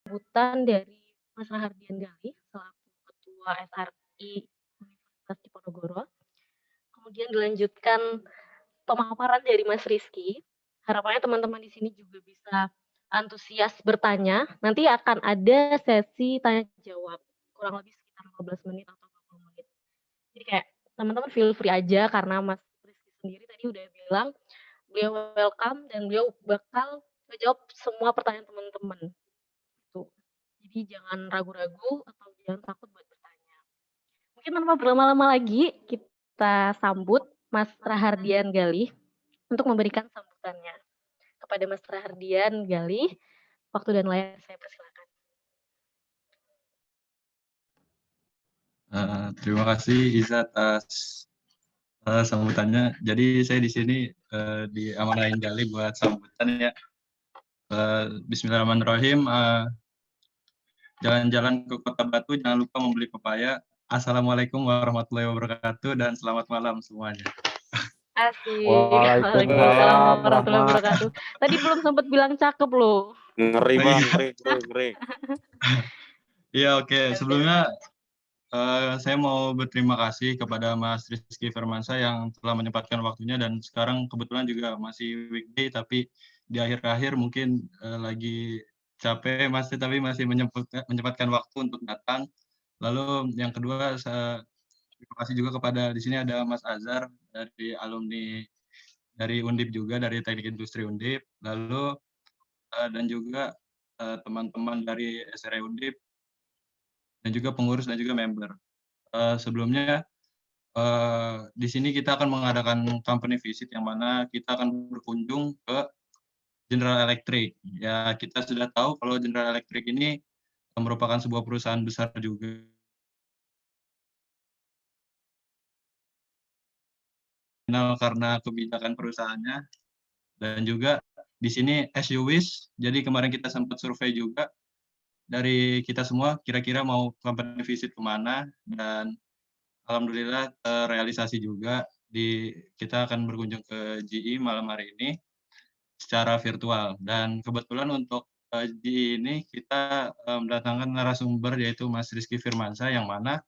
sambutan dari Mas Rahardian Gali selaku Ketua SRI Universitas Diponegoro. Kemudian dilanjutkan pemaparan dari Mas Rizky. Harapannya teman-teman di sini juga bisa antusias bertanya. Nanti akan ada sesi tanya jawab kurang lebih sekitar 15 menit atau 20 menit. Jadi kayak teman-teman feel free aja karena Mas Rizky sendiri tadi udah bilang beliau welcome dan beliau bakal menjawab semua pertanyaan teman-teman. Gitu. Jadi jangan ragu-ragu atau jangan takut buat bertanya. Mungkin tanpa berlama-lama lagi kita sambut Mas Rahardian Gali untuk memberikan sambutannya. Kepada Mas Rahardian Gali, waktu dan layar saya persilakan. Terima kasih Iza atas sambutannya. Jadi saya di sini diamanahin Gali buat sambutan ya. Bismillahirrahmanirrahim. Jalan-jalan ke Kota Batu, jangan lupa membeli pepaya. Assalamualaikum warahmatullahi wabarakatuh dan selamat malam semuanya. Asik. Waalaikumsalam warahmatullahi wabarakatuh. Tadi belum sempat bilang cakep loh. Ngeri bang, ngeri. Iya oke. Sebelumnya saya mau berterima kasih kepada Mas Rizky Firmansyah yang telah menyempatkan waktunya dan sekarang kebetulan juga masih weekday tapi di akhir-akhir mungkin lagi capek tapi masih menyempatkan waktu untuk datang. Lalu yang kedua saya terima kasih juga kepada di sini ada Mas Azhar dari alumni dari Undip juga dari Teknik Industri Undip. Lalu dan juga teman-teman dari SRE Undip dan juga pengurus dan juga member. Sebelumnya di sini kita akan mengadakan company visit yang mana kita akan berkunjung ke General Electric. Ya, kita sudah tahu kalau General Electric ini merupakan sebuah perusahaan besar juga karena kebijakan perusahaannya dan juga di sini as you wish. Jadi kemarin kita sempat survei juga dari kita semua kira-kira mau company visit kemana dan alhamdulillah terrealisasi juga kita akan berkunjung ke GE malam hari ini secara virtual dan kebetulan untuk GE ini kita mendatangkan narasumber yaitu Mas Rizky Firmansyah yang mana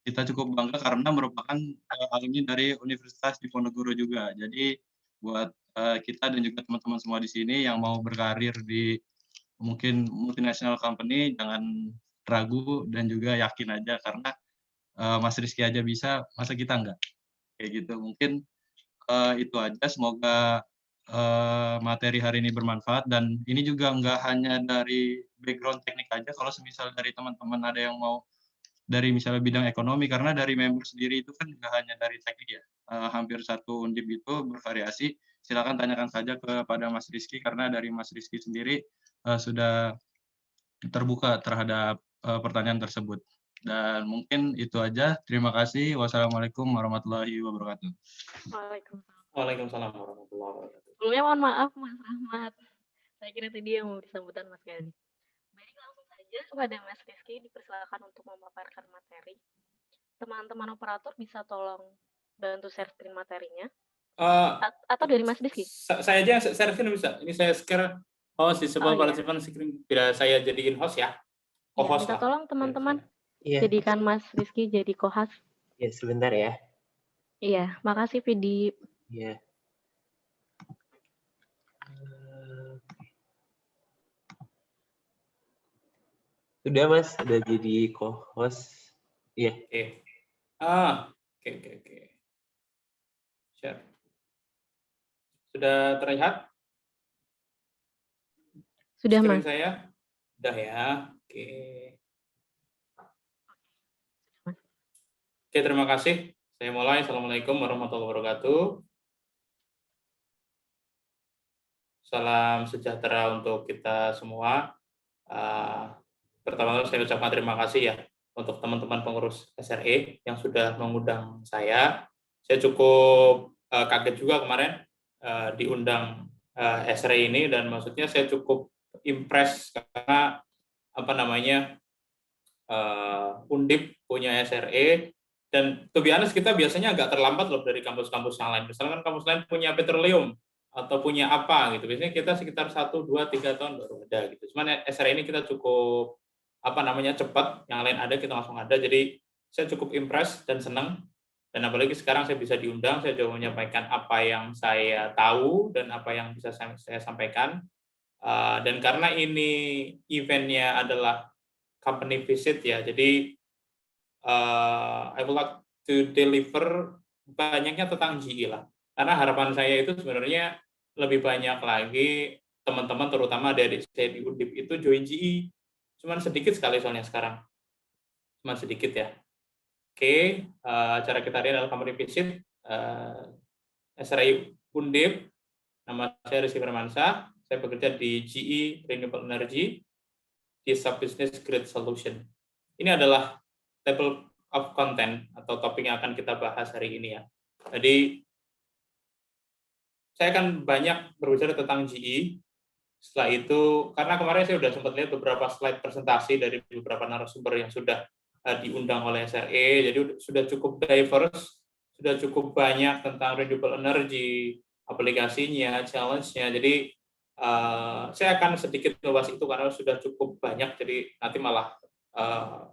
kita cukup bangga karena merupakan alumni dari Universitas Diponegoro juga. Jadi buat kita dan juga teman-teman semua di sini yang mau berkarir di mungkin multinational company jangan ragu dan juga yakin aja karena Mas Rizky aja bisa, masa kita enggak? Kayak gitu. Mungkin itu aja. Semoga materi hari ini bermanfaat dan ini juga enggak hanya dari background teknik aja. Kalau semisal dari teman-teman ada yang mau dari misalnya bidang ekonomi, karena dari member sendiri itu kan enggak hanya dari teknik ya. Hampir satu undip itu bervariasi. Silakan tanyakan saja kepada Mas Rizky karena dari Mas Rizky sendiri sudah terbuka terhadap pertanyaan tersebut. Dan mungkin itu aja. Terima kasih. Wassalamualaikum warahmatullahi wabarakatuh. Waalaikumsalam warahmatullahi wabarakatuh. Sebelumnya mohon maaf Mas Rahmat. Saya kira tadi yang mau disambutan Mas Gali. Baik, langsung saja kepada Mas Rizky dipersilakan untuk memaparkan materi. Teman-teman operator bisa tolong bantu share screen materinya. Atau dari Mas Rizky? Saya aja share screen bisa. Ini saya share host di sebuah participant screen. Bila saya jadiin host ya. Co-host minta tolong teman-teman jadikan Mas Rizky jadi co-host. Ya, sebentar ya. Iya, makasih Vidi. Iya. Sudah Mas, sudah jadi co-host. Iya. Oke. Share. Sudah terlihat? Sudah screen Mas. Saya? Sudah ya. Oke, terima kasih. Saya mulai. Assalamualaikum warahmatullahi wabarakatuh. Salam sejahtera untuk kita semua. Pertama saya ucapkan terima kasih ya untuk teman-teman pengurus SRE yang sudah mengundang saya. Saya cukup kaget juga kemarin diundang SRE ini dan maksudnya saya cukup impress karena Undip punya SRE dan to be honest kita biasanya agak terlambat loh dari kampus-kampus yang lain. Misalkan kampus lain punya petroleum atau punya apa gitu. Biasanya kita sekitar 1, 2, 3 tahun baru ada gitu. Cuman SRE ini kita cukup cepat, yang lain ada kita langsung ada. Jadi saya cukup impress dan senang. Dan apalagi sekarang saya bisa diundang, saya coba menyampaikan apa yang saya tahu dan apa yang bisa saya sampaikan. Dan karena ini eventnya adalah company visit ya, jadi I would like to deliver banyaknya tentang GE lah. Karena harapan saya itu sebenarnya lebih banyak lagi teman-teman, terutama dari saya di Undip itu join GE. Cuman sedikit sekali soalnya sekarang. Cuman sedikit ya. Oke, acara kita hari ini adalah company visit SRI Undip. Nama saya Rizky Firmansyah. Saya bekerja di GE Renewable Energy di Sub-Business Grid Solution. Ini adalah table of content atau topik yang akan kita bahas hari ini ya. Jadi saya akan banyak berbicara tentang GE. Setelah itu, karena kemarin saya sudah sempat lihat beberapa slide presentasi dari beberapa narasumber yang sudah diundang oleh SRE, jadi sudah cukup diverse, sudah cukup banyak tentang renewable energy, aplikasinya, challenge-nya. Jadi saya akan sedikit membahas itu karena sudah cukup banyak, jadi nanti malah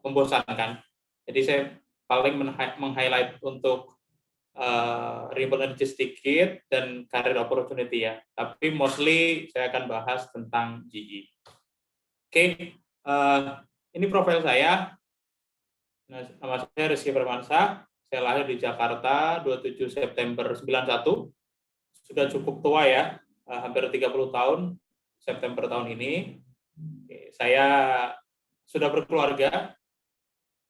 membosankan. Jadi saya paling meng-highlight untuk renewable energy sedikit dan career opportunity ya. Tapi mostly saya akan bahas tentang GE. Oke, ini profil saya. Nama saya Rizky Firmansyah. Saya lahir di Jakarta 27 September 91. Sudah cukup tua ya, hampir 30 tahun September tahun ini. Oke, saya sudah berkeluarga.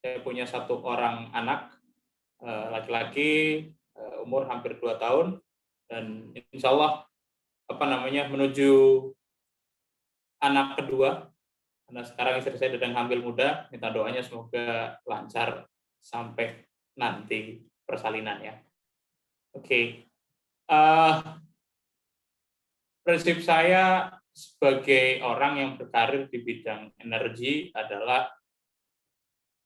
Saya punya 1 orang anak laki-laki, umur hampir 2 tahun, dan insya Allah menuju anak kedua, karena sekarang istri saya sedang hamil muda, minta doanya semoga lancar sampai nanti persalinan ya. Oke. Prinsip saya sebagai orang yang berkarir di bidang energi adalah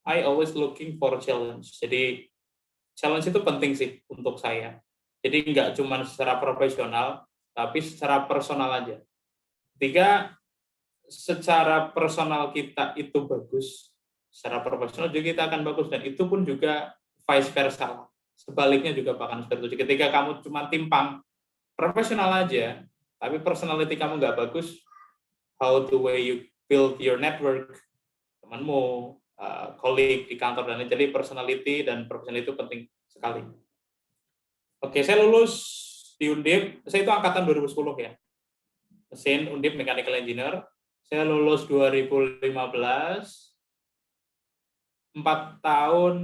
I always looking for challenge. Jadi challenge itu penting sih untuk saya. Jadi nggak cuma secara profesional, tapi secara personal aja. Ketika secara personal kita itu bagus, secara profesional juga kita akan bagus, dan itu pun juga vice versa. Sebaliknya juga bahkan seperti itu. Ketika kamu cuma timpang profesional aja, tapi personality kamu nggak bagus, how the way you build your network, temanmu, colleague di kantor, dan jadi personality dan profesional itu penting sekali. Oke, saya lulus di Undip, saya itu angkatan 2010 ya. Mesin Undip Mechanical Engineer. Saya lulus 2015, 4 tahun,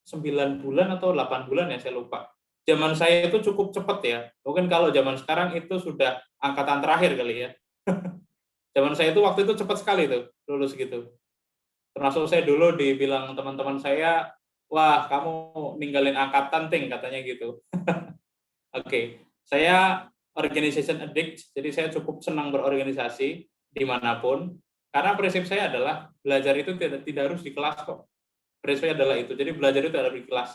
9 bulan atau 8 bulan ya, saya lupa. Zaman saya itu cukup cepat ya. Mungkin kalau zaman sekarang itu sudah angkatan terakhir kali ya. Zaman saya itu waktu itu cepat sekali tuh, lulus gitu. Termasuk saya dulu dibilang teman-teman saya, wah kamu ninggalin angkatan ting, katanya gitu. Oke, saya organization addict, jadi saya cukup senang berorganisasi dimanapun. Karena prinsip saya adalah belajar itu tidak harus di kelas kok. Prinsip saya adalah itu, jadi belajar itu ada di kelas.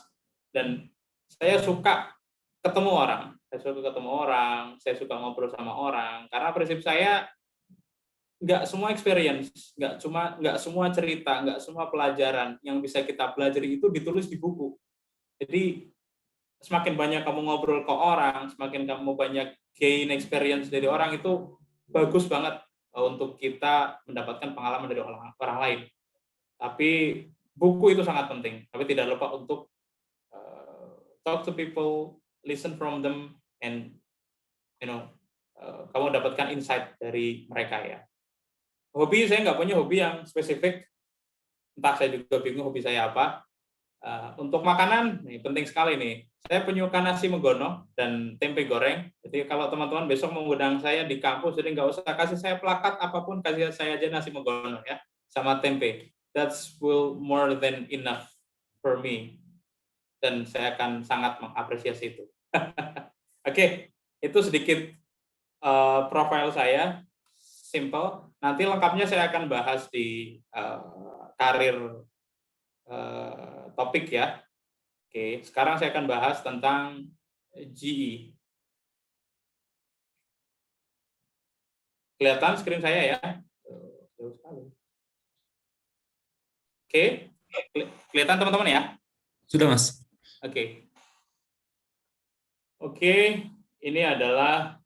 Dan saya suka ketemu orang, saya suka ngobrol sama orang. Karena prinsip saya nggak semua experience, nggak semua cerita, nggak semua pelajaran yang bisa kita pelajari itu ditulis di buku. Jadi semakin banyak kamu ngobrol ke orang, semakin kamu banyak gain experience dari orang, itu bagus banget untuk kita mendapatkan pengalaman dari orang lain. Tapi buku itu sangat penting, tapi tidak lupa untuk talk to people, listen from them, and kamu dapatkan insight dari mereka ya. Hobi, saya nggak punya hobi yang spesifik, entah saya juga bingung hobi saya apa. Untuk makanan, nih penting sekali nih, saya penyuka nasi megono dan tempe goreng. Jadi kalau teman-teman besok mengundang saya di kampus, jadi nggak usah kasih saya plakat apapun, kasih saya aja nasi megono ya, sama tempe. That's will more than enough for me. Dan saya akan sangat mengapresiasi itu. Oke, itu sedikit profil saya. Simple. Nanti lengkapnya saya akan bahas di karir topik ya. Oke, sekarang saya akan bahas tentang GE. Kelihatan screen saya ya? Jauh sekali. Oke, kelihatan teman-teman ya? Sudah, Mas. Oke. Oke, ini adalah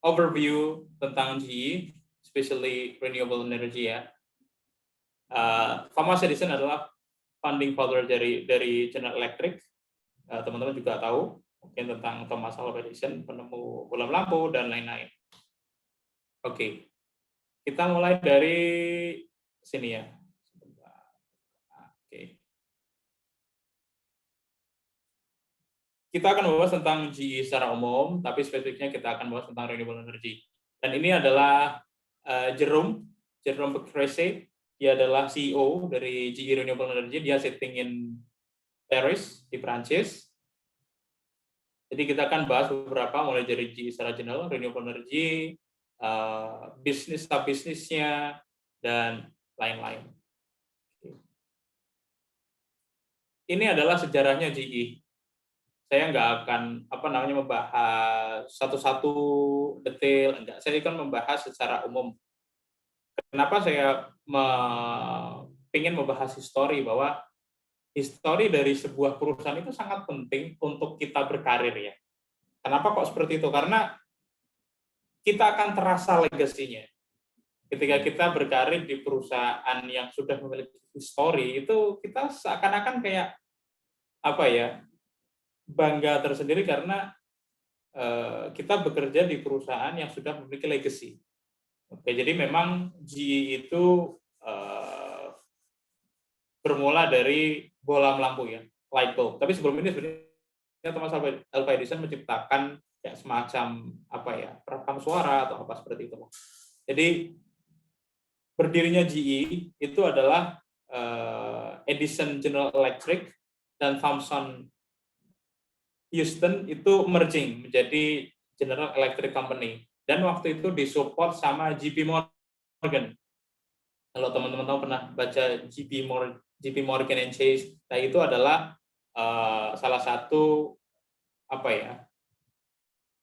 overview tentang GE, especially renewable energy ya. Thomas Edison adalah founding father dari General Electric. Teman-teman juga tahu mungkin tentang Thomas Alva Edison, penemu bola lampu dan lain-lain. Oke, kita mulai dari sini ya. Oke. Kita akan membahas tentang GE secara umum, tapi spesifiknya kita akan membahas tentang renewable energy. Dan ini adalah Jerome Becresse. Dia adalah CEO dari GE Renewable Energy. Dia sitting in Paris di Prancis. Jadi kita akan bahas beberapa, mulai dari GE secara general, renewable energy, bisnisnya, dan lain-lain. Ini adalah sejarahnya GE. Saya nggak akan membahas satu-satu detail, enggak. Saya akan membahas secara umum. Kenapa saya ingin membahas histori, bahwa histori dari sebuah perusahaan itu sangat penting untuk kita berkarir ya. Kenapa kok seperti itu? Karena kita akan terasa legasinya. Ketika kita berkarir di perusahaan yang sudah memiliki histori, itu kita seakan-akan kayak bangga tersendiri karena kita bekerja di perusahaan yang sudah memiliki legacy. Oke, jadi memang GE itu bermula dari bola lampu ya, light bulb. Tapi sebelum ini sebenarnya Thomas Alva Edison menciptakan ya semacam perekam suara atau apa seperti itu. Jadi berdirinya GE itu adalah Edison General Electric dan Thomson Houston itu merging menjadi General Electric Company, dan waktu itu disupport sama JP Morgan. Kalau teman-teman tahu pernah baca JP Morgan and Chase, nah itu adalah salah satu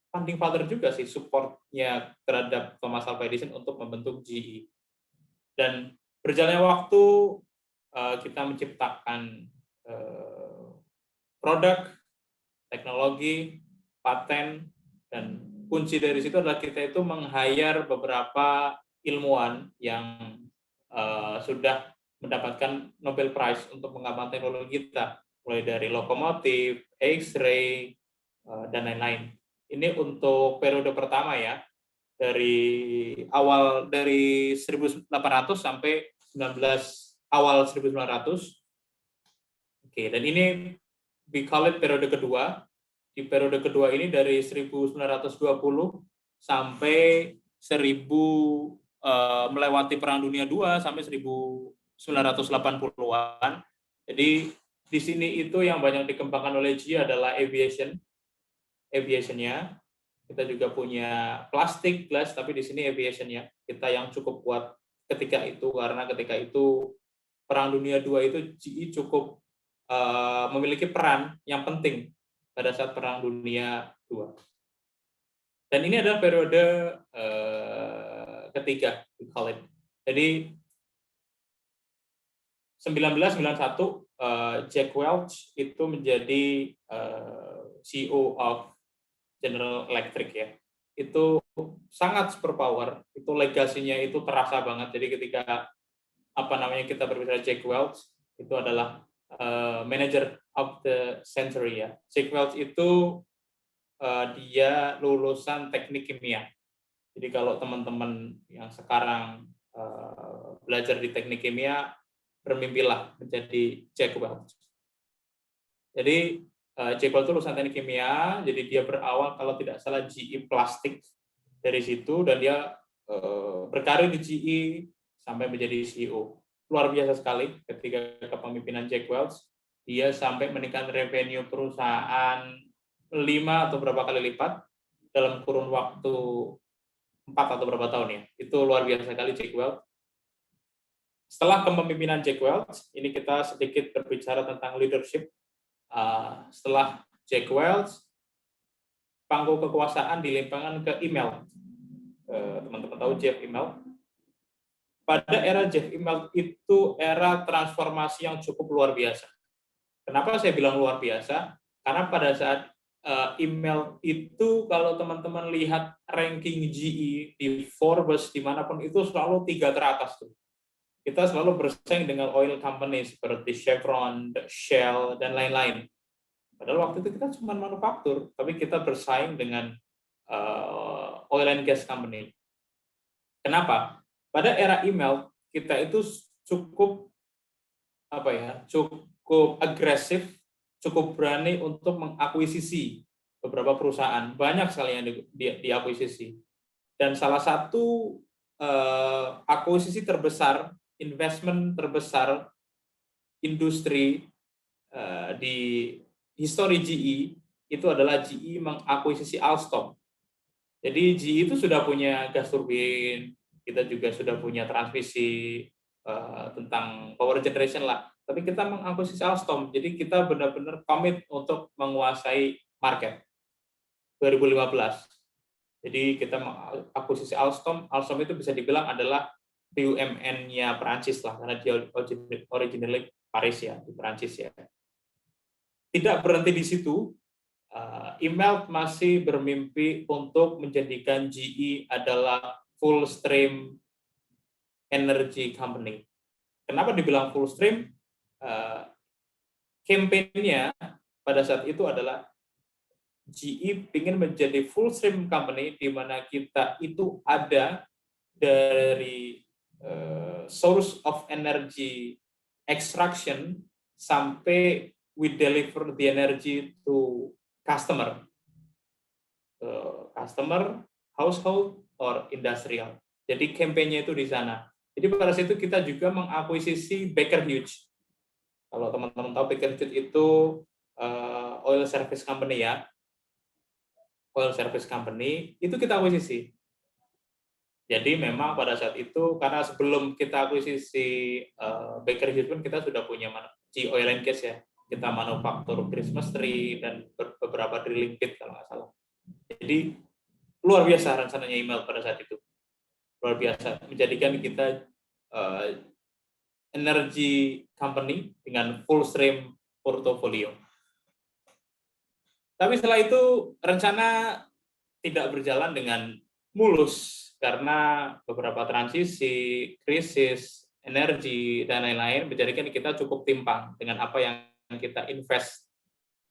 founding father juga sih, supportnya terhadap Thomas Alva Edison untuk membentuk GE. Dan berjalannya waktu kita menciptakan produk, teknologi, paten, dan kunci dari situ adalah kita itu meng-hire beberapa ilmuwan yang sudah mendapatkan Nobel Prize untuk mengembangkan teknologi kita, mulai dari lokomotif, X-ray, dan lain-lain. Ini untuk periode pertama ya, dari 1800 sampai awal 1900. Oke, dan ini we call it periode kedua. Di periode kedua ini dari 1920 sampai 1000 melewati Perang Dunia II sampai 1980-an. Jadi di sini itu yang banyak dikembangkan oleh GE adalah aviation-nya. Kita juga punya plastik, glass, tapi di sini aviation-nya kita yang cukup kuat ketika itu, karena ketika itu Perang Dunia II itu GE cukup memiliki peran yang penting pada saat Perang Dunia II. Dan ini adalah periode ketiga, we call it. Jadi 1991 Jack Welch itu menjadi CEO of General Electric ya. Itu sangat superpower, itu legasinya itu terasa banget. Jadi ketika kita berbicara Jack Welch, itu adalah manager of the century ya. Jack Welch itu dia lulusan teknik kimia. Jadi kalau teman-teman yang sekarang belajar di teknik kimia, bermimpilah menjadi Jack Welch. Jadi Jack Welch itu lulusan teknik kimia, jadi dia berawal kalau tidak salah GE Plastik dari situ, dan dia berkarir di GE sampai menjadi CEO. Luar biasa sekali ketika kepemimpinan Jack Welch, dia sampai meningkatkan revenue perusahaan 5 atau berapa kali lipat dalam kurun waktu 4 atau berapa tahun ya. Itu luar biasa sekali Jack Welch. Setelah kepemimpinan Jack Welch, ini kita sedikit berbicara tentang leadership. Setelah Jack Welch, pangku kekuasaan dilimpahkan ke email. Teman-teman tahu Jeff Email? Pada era Jeff Email itu era transformasi yang cukup luar biasa. Kenapa saya bilang luar biasa? Karena pada saat email itu, kalau teman-teman lihat ranking GE di Forbes dimanapun itu selalu 3 teratas tuh. Kita selalu bersaing dengan oil company seperti Chevron, Shell, dan lain-lain. Padahal waktu itu kita cuma manufaktur, tapi kita bersaing dengan oil and gas company. Kenapa? Pada era email kita itu cukup cukup agresif, cukup berani untuk mengakuisisi beberapa perusahaan, banyak sekali yang diakuisisi. Dan salah satu akuisisi terbesar, investment terbesar industri di histori GE itu adalah GE mengakuisisi Alstom. Jadi GE itu sudah punya gas turbin, kita juga sudah punya transmisi tentang power generation lah. Tapi kita mengakuisisi Alstom, jadi kita benar-benar komit untuk menguasai market. 2015. Jadi kita mengakuisisi Alstom. Alstom itu bisa dibilang adalah BUMN-nya Perancis lah, karena dia originally Paris ya, di Perancis ya. Tidak berhenti di situ. Email masih bermimpi untuk menjadikan GE adalah full stream energy company. Kenapa dibilang full stream? Campaign-nya pada saat itu adalah GE ingin menjadi full stream company di mana kita itu ada dari source of energy extraction sampai we deliver the energy to customer, household, or industrial. Jadi campaign-nya itu di sana. Jadi pada saat itu kita juga mengakuisisi Baker Hughes. Kalau teman-teman tahu, Baker Hughes itu oil service company ya. Oil service company, itu kita akuisisi. Jadi memang pada saat itu, karena sebelum kita akuisisi Baker Hughes pun kita sudah punya GE Oil and Gas ya. Kita manufaktur Christmas tree dan beberapa drilling bit kalau nggak salah. Jadi luar biasa rencananya email pada saat itu. Luar biasa, menjadikan kita energy company dengan full stream portfolio. Tapi setelah itu rencana tidak berjalan dengan mulus karena beberapa transisi, krisis, energi, dan lain-lain menjadikan kita cukup timpang dengan apa yang kita invest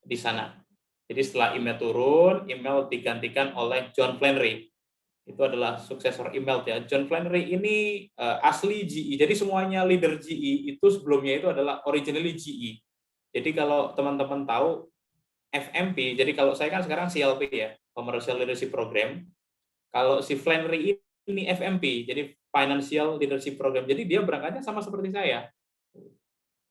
di sana. Jadi setelah email turun, email digantikan oleh John Flannery. Itu adalah suksesor email ya. John Flannery ini asli GE. Jadi semuanya leader GE itu sebelumnya itu adalah originally GE. Jadi kalau teman-teman tahu FMP, jadi kalau saya kan sekarang CLP ya, Commercial Leadership Program. Kalau si Flannery ini FMP, jadi Financial Leadership Program. Jadi dia berangkatnya sama seperti saya.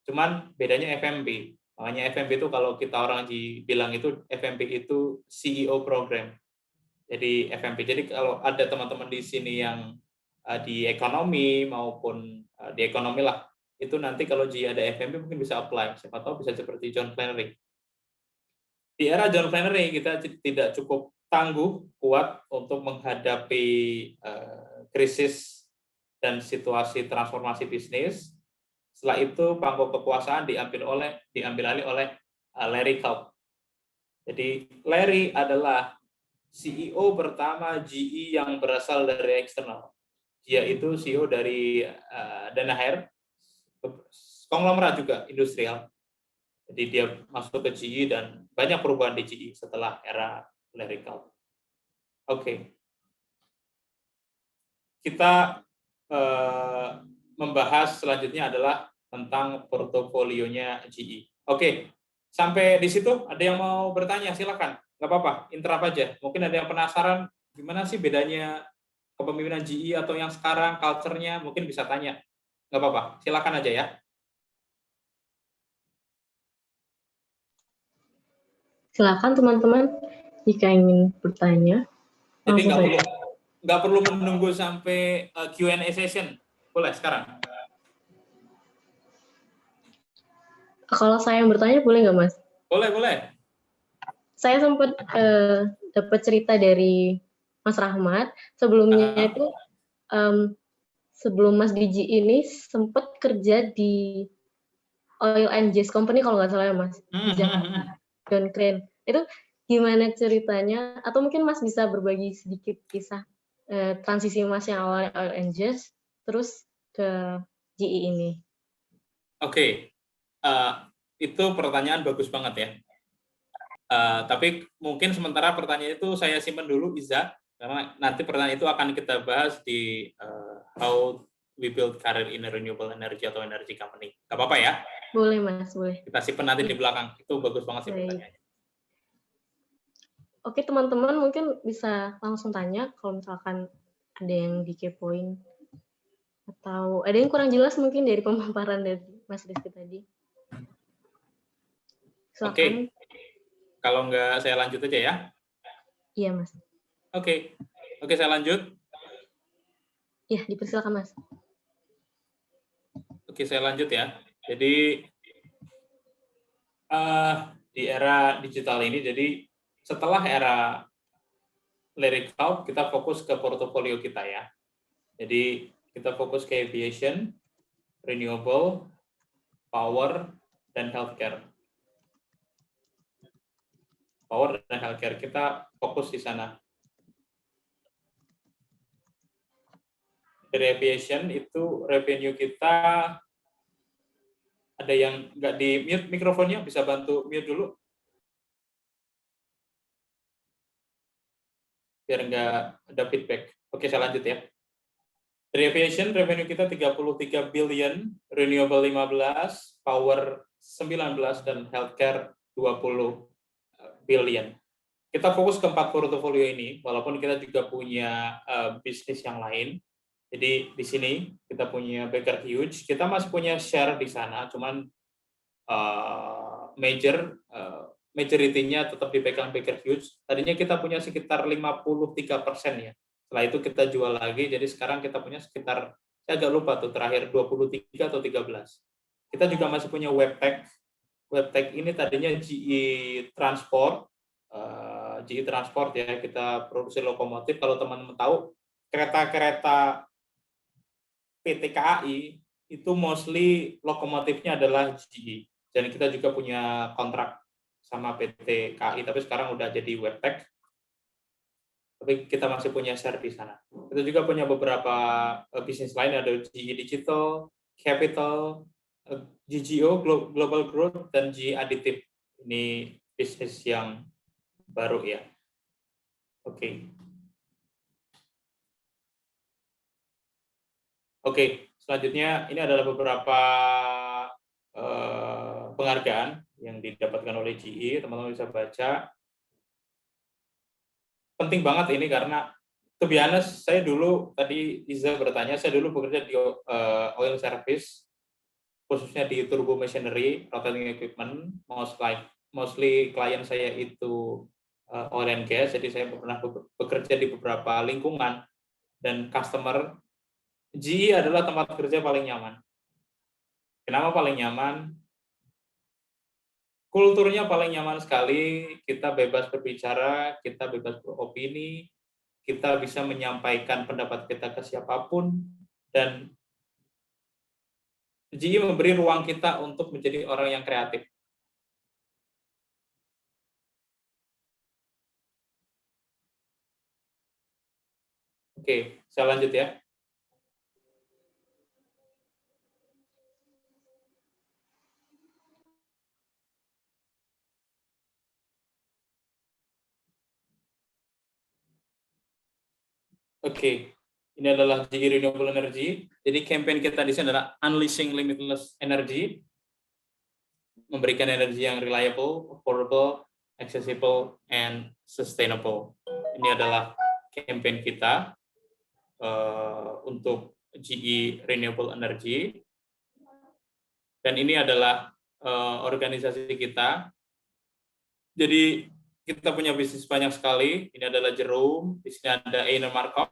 Cuman bedanya FMP. Makanya FMP itu kalau kita orang bilang itu FMP itu CEO program. Jadi FMP. Jadi kalau ada teman-teman di sini yang di ekonomi maupun di ekonomi lah, itu nanti kalau ada FMP mungkin bisa apply. Siapa tahu bisa seperti John Flannery. Di era John Flannery kita tidak cukup tangguh, kuat untuk menghadapi krisis dan situasi transformasi bisnis. Setelah itu pangku kekuasaan diambil alih oleh Larry Culp. Jadi Larry adalah CEO pertama GE yang berasal dari eksternal. Dia itu CEO dari Danaher, konglomerat juga industrial. Jadi dia masuk ke GE dan banyak perubahan di GE setelah era Larry Culp. Oke. Kita membahas selanjutnya adalah tentang portofolionya GE. Oke, sampai di situ ada yang mau bertanya, silakan. Nggak apa-apa, interrupt aja. Mungkin ada yang penasaran gimana sih bedanya kepemimpinan GE atau yang sekarang, culture-nya, mungkin bisa tanya. Nggak apa-apa, silakan aja ya. Silakan teman-teman, jika ingin bertanya. Jadi nggak perlu menunggu sampai Q&A session. Boleh sekarang? Kalau saya yang bertanya boleh nggak, Mas? Boleh, boleh. Saya sempat dapat cerita dari Mas Rahmat. Sebelumnya itu sebelum Mas Diji ini sempat kerja di Oil and Gas Company kalau nggak salah ya Mas, di Jakarta, John Crane. Itu gimana ceritanya? Atau mungkin Mas bisa berbagi sedikit kisah transisi Mas yang awalnya Oil and Gas, terus ke GE ini. Oke. Itu pertanyaan bagus banget ya. Tapi mungkin sementara pertanyaan itu saya simpan dulu, Iza, karena nanti pertanyaan itu akan kita bahas di how we build career in a renewable energy atau energy company. Gak apa-apa ya? Boleh Mas, boleh. Kita simpan nanti di belakang. Itu bagus banget sih pertanyaannya. Oke teman-teman mungkin bisa langsung tanya kalau misalkan ada yang dikepoin atau ada yang kurang jelas mungkin dari pemaparan dari Mas Rizky tadi. Oke. Kalau nggak saya lanjut aja ya? Iya Mas. Oke, saya lanjut. Ya, dipersilakan Mas. Oke, saya lanjut ya. Jadi di era digital ini, jadi setelah era Lyric Cloud, kita fokus ke portofolio kita ya. Jadi kita fokus ke aviation, renewable, power, dan healthcare. Power dan healthcare, kita fokus di sana. Dari aviation itu revenue kita ada yang nggak di mute mikrofonnya, bisa bantu mute dulu biar nggak ada feedback. Oke, saya lanjut ya. Dari aviation revenue kita 33 billion, renewable 15, power 19, dan healthcare 20 billion. Kita fokus ke 4 portofolio ini, walaupun kita juga punya bisnis yang lain. Jadi di sini kita punya Baker Hughes, kita masih punya share di sana, cuman majority-nya tetap dipegang Baker Hughes. Tadinya kita punya sekitar 53% ya. Setelah itu kita jual lagi, jadi sekarang kita punya sekitar, saya agak lupa tuh terakhir 23 atau 13. Kita juga masih punya Webtec. Webtec ini tadinya GE Transport, ya, kita produksi lokomotif. Kalau teman-teman tahu, kereta-kereta PT KAI itu mostly lokomotifnya adalah GE. Dan kita juga punya kontrak sama PT KAI, tapi sekarang udah jadi Webtec. Tapi kita masih punya share di sana. Kita juga punya beberapa bisnis lain, ada GE Digital, Capital, GGO, Global Growth, dan GE Additive. Ini bisnis yang baru ya. Oke, selanjutnya ini adalah beberapa penghargaan yang didapatkan oleh GE, teman-teman bisa baca. Penting banget ini karena, to be honest, saya dulu, tadi Iza bertanya, saya dulu bekerja di oil service, khususnya di turbo machinery, rotating equipment, mostly klien saya itu oil and gas, jadi saya pernah bekerja di beberapa lingkungan, dan customer GE adalah tempat kerja paling nyaman. Kenapa paling nyaman? Kulturnya paling nyaman sekali, kita bebas berbicara, kita bebas beropini, kita bisa menyampaikan pendapat kita ke siapapun, dan GE memberi ruang kita untuk menjadi orang yang kreatif. Oke, saya lanjut ya. Oke, ini adalah GE Renewable Energy. Jadi campaign kita di sini adalah Unleashing Limitless Energy, memberikan energi yang reliable, affordable, accessible, and sustainable. Ini adalah campaign kita untuk GE Renewable Energy. Dan ini adalah organisasi kita. Jadi kita punya bisnis banyak sekali. Ini adalah Jerome, di sini ada Einer Markov,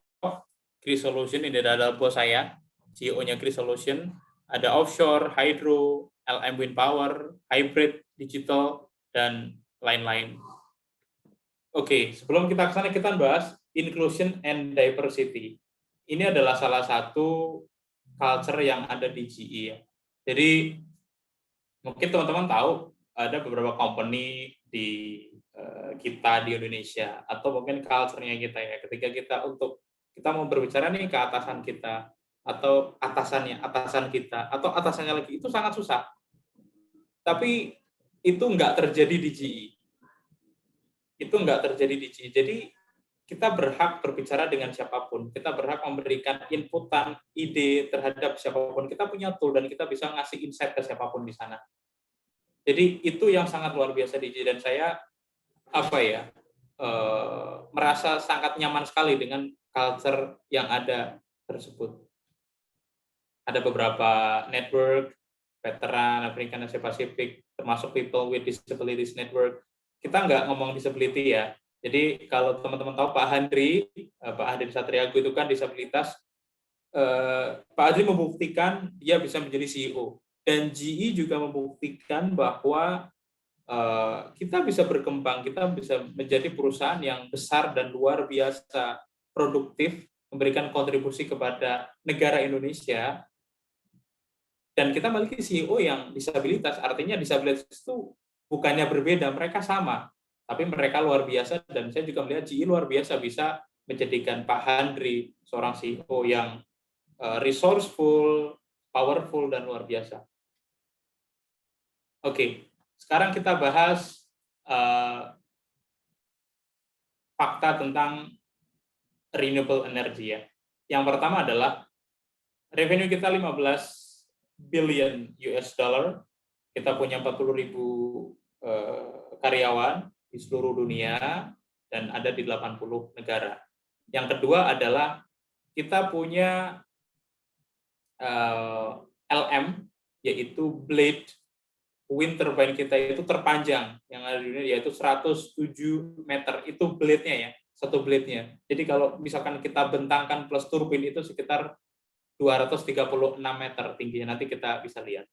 Cree Solution, ini adalah bos saya, CEO-nya Cree Solution. Ada offshore, hydro, LM Wind Power, hybrid, digital, dan lain-lain. Oke, sebelum kita ke sana kita bahas inclusion and diversity. Ini adalah salah satu culture yang ada di GE ya. Jadi mungkin teman-teman tahu ada beberapa company di kita di Indonesia atau mungkin culture-nya kita ya. Ketika kita mau berbicara nih ke atasan kita atau atasan kita atau atasannya lagi, itu sangat susah. Tapi itu nggak terjadi di GE. Itu nggak terjadi di GE. Jadi kita berhak berbicara dengan siapapun. Kita berhak memberikan inputan, ide terhadap siapapun. Kita punya tool dan kita bisa ngasih insight ke siapapun di sana. Jadi itu yang sangat luar biasa di GE dan saya merasa sangat nyaman sekali dengan culture yang ada tersebut. Ada beberapa network, veteran, African Asia Pacific, termasuk People with Disabilities Network. Kita nggak ngomong disability ya. Jadi kalau teman-teman tahu Pak Handri Satriago itu kan disabilitas. Pak Handri membuktikan dia bisa menjadi CEO. Dan GE juga membuktikan bahwa kita bisa berkembang, kita bisa menjadi perusahaan yang besar dan luar biasa produktif, memberikan kontribusi kepada negara Indonesia, dan kita memiliki CEO yang disabilitas, artinya disabilitas itu bukannya berbeda, mereka sama, tapi mereka luar biasa, dan saya juga melihat GE luar biasa bisa menjadikan Pak Handri seorang CEO yang resourceful, powerful, dan luar biasa. Oke. Sekarang kita bahas fakta tentang renewable energy ya. Yang pertama adalah revenue kita 15 billion US dollar. Kita punya 40.000 karyawan di seluruh dunia dan ada di 80 negara. Yang kedua adalah kita punya LM, yaitu blade wind turbine kita itu terpanjang yang ada di dunia, yaitu 107 meter. Itu blade-nya ya, satu blade-nya. Jadi kalau misalkan kita bentangkan plus turbin itu sekitar 236 meter tingginya, nanti kita bisa lihat.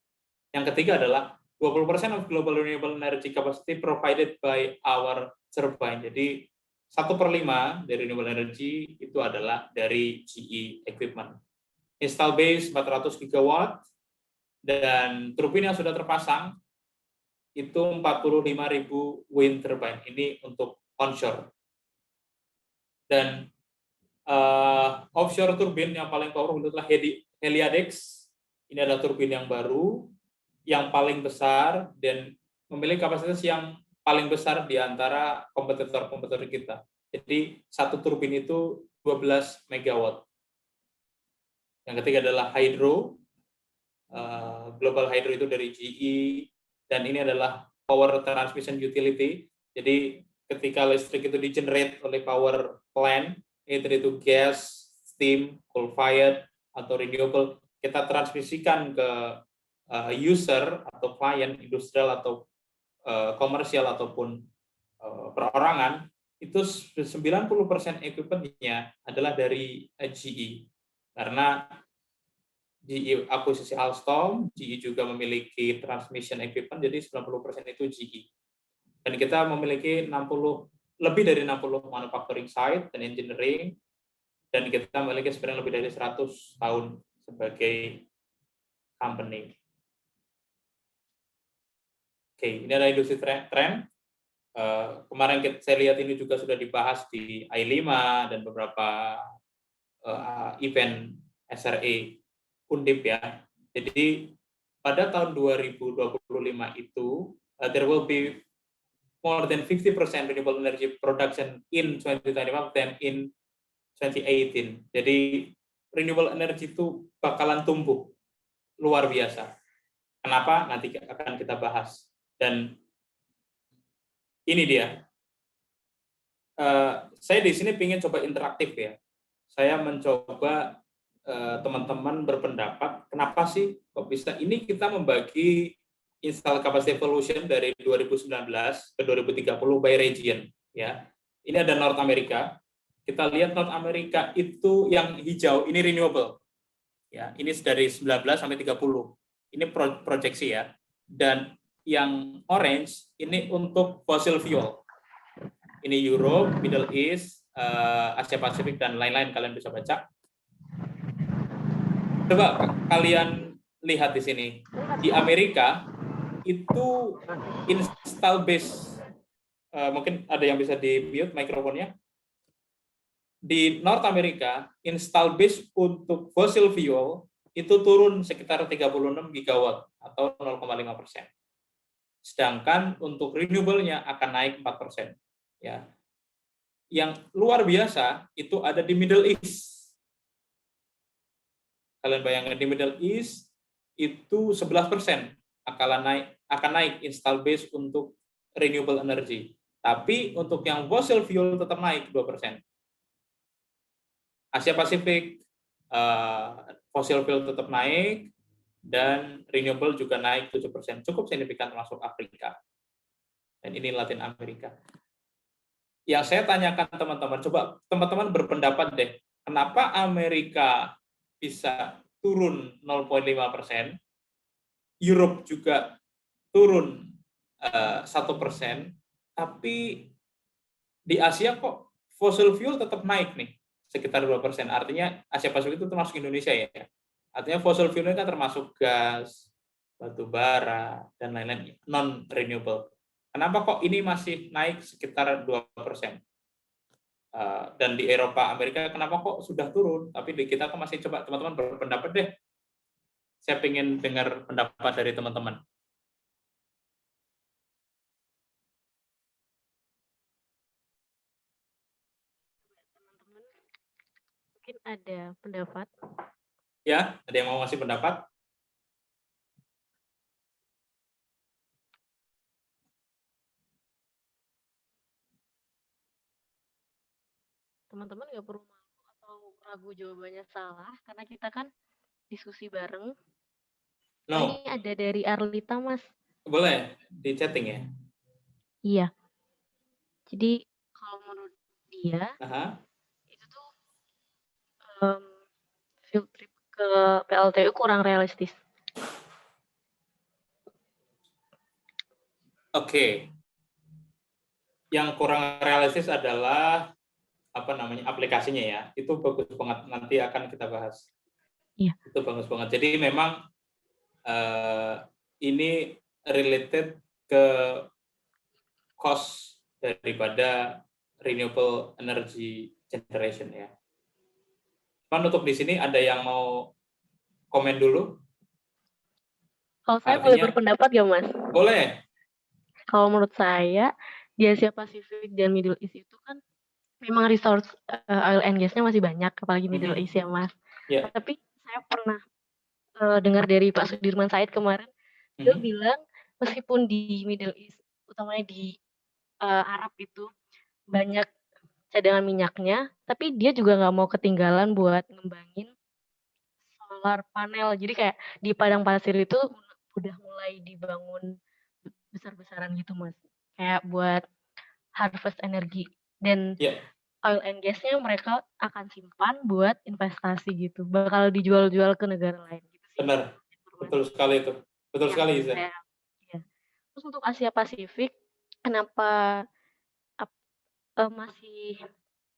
Yang ketiga adalah 20% of global renewable energy capacity provided by our turbine. Jadi 1/5 dari renewable energy itu adalah dari GE equipment. Install base 400 gigawatt, dan turbin yang sudah terpasang itu 45.000 wind turbine. Ini untuk onshore. Dan offshore turbin yang paling powerful adalah Heliadex. Ini adalah turbin yang baru, yang paling besar dan memiliki kapasitas yang paling besar di antara kompetitor-kompetitor kita. Jadi satu turbin itu 12 megawatt. Yang ketiga adalah Hydro. Global Hydro itu dari GE, dan ini adalah power transmission utility. Jadi ketika listrik itu di-generate oleh power plant, either itu gas, steam, coal-fired, atau renewable, kita transmisikan ke user atau klien, industrial atau komersial ataupun perorangan, itu 90% equipment-nya adalah dari GE. Karena GE akuisisi Alstom, GE juga memiliki transmission equipment, jadi 90% itu GE. Dan kita memiliki lebih dari 60 manufacturing site dan engineering, dan kita memiliki sebenarnya lebih dari 100 tahun sebagai company. Oke, ini adalah industri tren. Kemarin saya lihat ini juga sudah dibahas di I5 dan beberapa event SRE Undip ya. Jadi pada tahun 2025 itu there will be more than 50% renewable energy production in 2025 than in 2018. Jadi renewable energy itu bakalan tumbuh luar biasa. Kenapa? Nanti akan kita bahas. Dan ini dia. Saya di sini ingin coba interaktif ya. Saya mencoba teman-teman berpendapat, kenapa sih kok bisa ini kita membagi install capacity evolution dari 2019 ke 2030 by region ya. Ini ada North America. Kita lihat North America itu yang hijau ini renewable. Ya, ini dari 19 sampai 30. Ini proyeksi ya. Dan yang orange ini untuk fossil fuel. Ini Europe, Middle East, Asia Pasifik, dan lain-lain, kalian bisa baca. Coba kalian lihat di sini. Di Amerika, itu install base, mungkin ada yang bisa di-mute mikrofonnya. Di North America, install base untuk fossil fuel itu turun sekitar 36 gigawatt atau 0,5%. Sedangkan untuk renewable-nya akan naik 4%. Ya. Yang luar biasa itu ada di Middle East. Kalian bayangkan di Middle East itu 11% akan naik install base untuk renewable energy. Tapi untuk yang fossil fuel tetap naik 2%. Asia Pasifik fossil fuel tetap naik dan renewable juga naik 7%. Cukup signifikan termasuk Afrika. Dan ini Latin Amerika. Yang saya tanyakan teman-teman, coba teman-teman berpendapat deh, kenapa Amerika bisa turun 0,5%, Europe juga turun 1%, tapi di Asia kok fossil fuel tetap naik nih, sekitar 2%. Artinya Asia Pasifik itu termasuk Indonesia ya. Artinya fossil fuel kan termasuk gas, batu bara, dan lain-lain non-renewable. Kenapa kok ini masih naik sekitar 2%? Dan di Eropa, Amerika, kenapa kok sudah turun? Tapi di kita kok masih, coba teman-teman berpendapat deh. Saya ingin dengar pendapat dari teman-teman. Teman-teman mungkin ada pendapat. Ya, ada yang mau ngasih pendapat? Teman-teman nggak perlu malu atau ragu jawabannya salah, karena kita kan diskusi bareng. No. Ini ada dari Arlita, Mas. Boleh di chatting ya? Iya. Jadi kalau menurut dia, itu tuh field trip ke PLTU kurang realistis. Oke. Yang kurang realistis adalah aplikasinya ya. Itu bagus banget, nanti akan kita bahas. Iya. Itu bagus banget. Jadi memang ini related ke cost daripada renewable energy generation ya. Cuman untuk di sini ada yang mau komen dulu? Kalau saya boleh berpendapat ya, Mas? Boleh. Kalau menurut saya, di Asia Pasifik dan Middle East itu kan memang resource oil and gas-nya masih banyak, apalagi Middle East ya, Mas. Yeah. Tapi saya pernah dengar dari Pak Sudirman Said kemarin, dia bilang meskipun di Middle East, utamanya di Arab itu, banyak cadangan minyaknya, tapi dia juga nggak mau ketinggalan buat ngembangin solar panel. Jadi kayak di padang pasir itu udah mulai dibangun besar-besaran gitu, Mas. Kayak buat harvest energi. Dan oil and gas-nya mereka akan simpan buat investasi gitu. Bakal dijual-jual ke negara lain gitu sih. Benar. Betul sekali itu. Betul sekali, Isa. Ya. Terus untuk Asia Pasifik, kenapa masih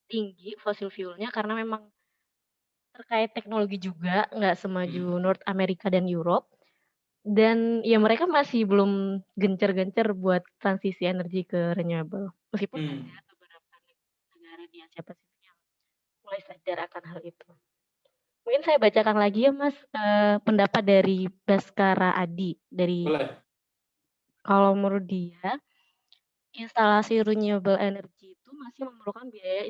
tinggi fossil fuel-nya? Karena memang terkait teknologi juga, nggak semaju North America dan Europe. Dan ya mereka masih belum gencar-gencar buat transisi energi ke renewable. Meskipun ada beberapa negara di Asia Pasifik yang mulai sadar akan hal itu. Mungkin saya bacakan lagi ya, Mas, pendapat dari Baskara Adi. Boleh. Kalau menurut dia, instalasi renewable energy itu masih memerlukan biaya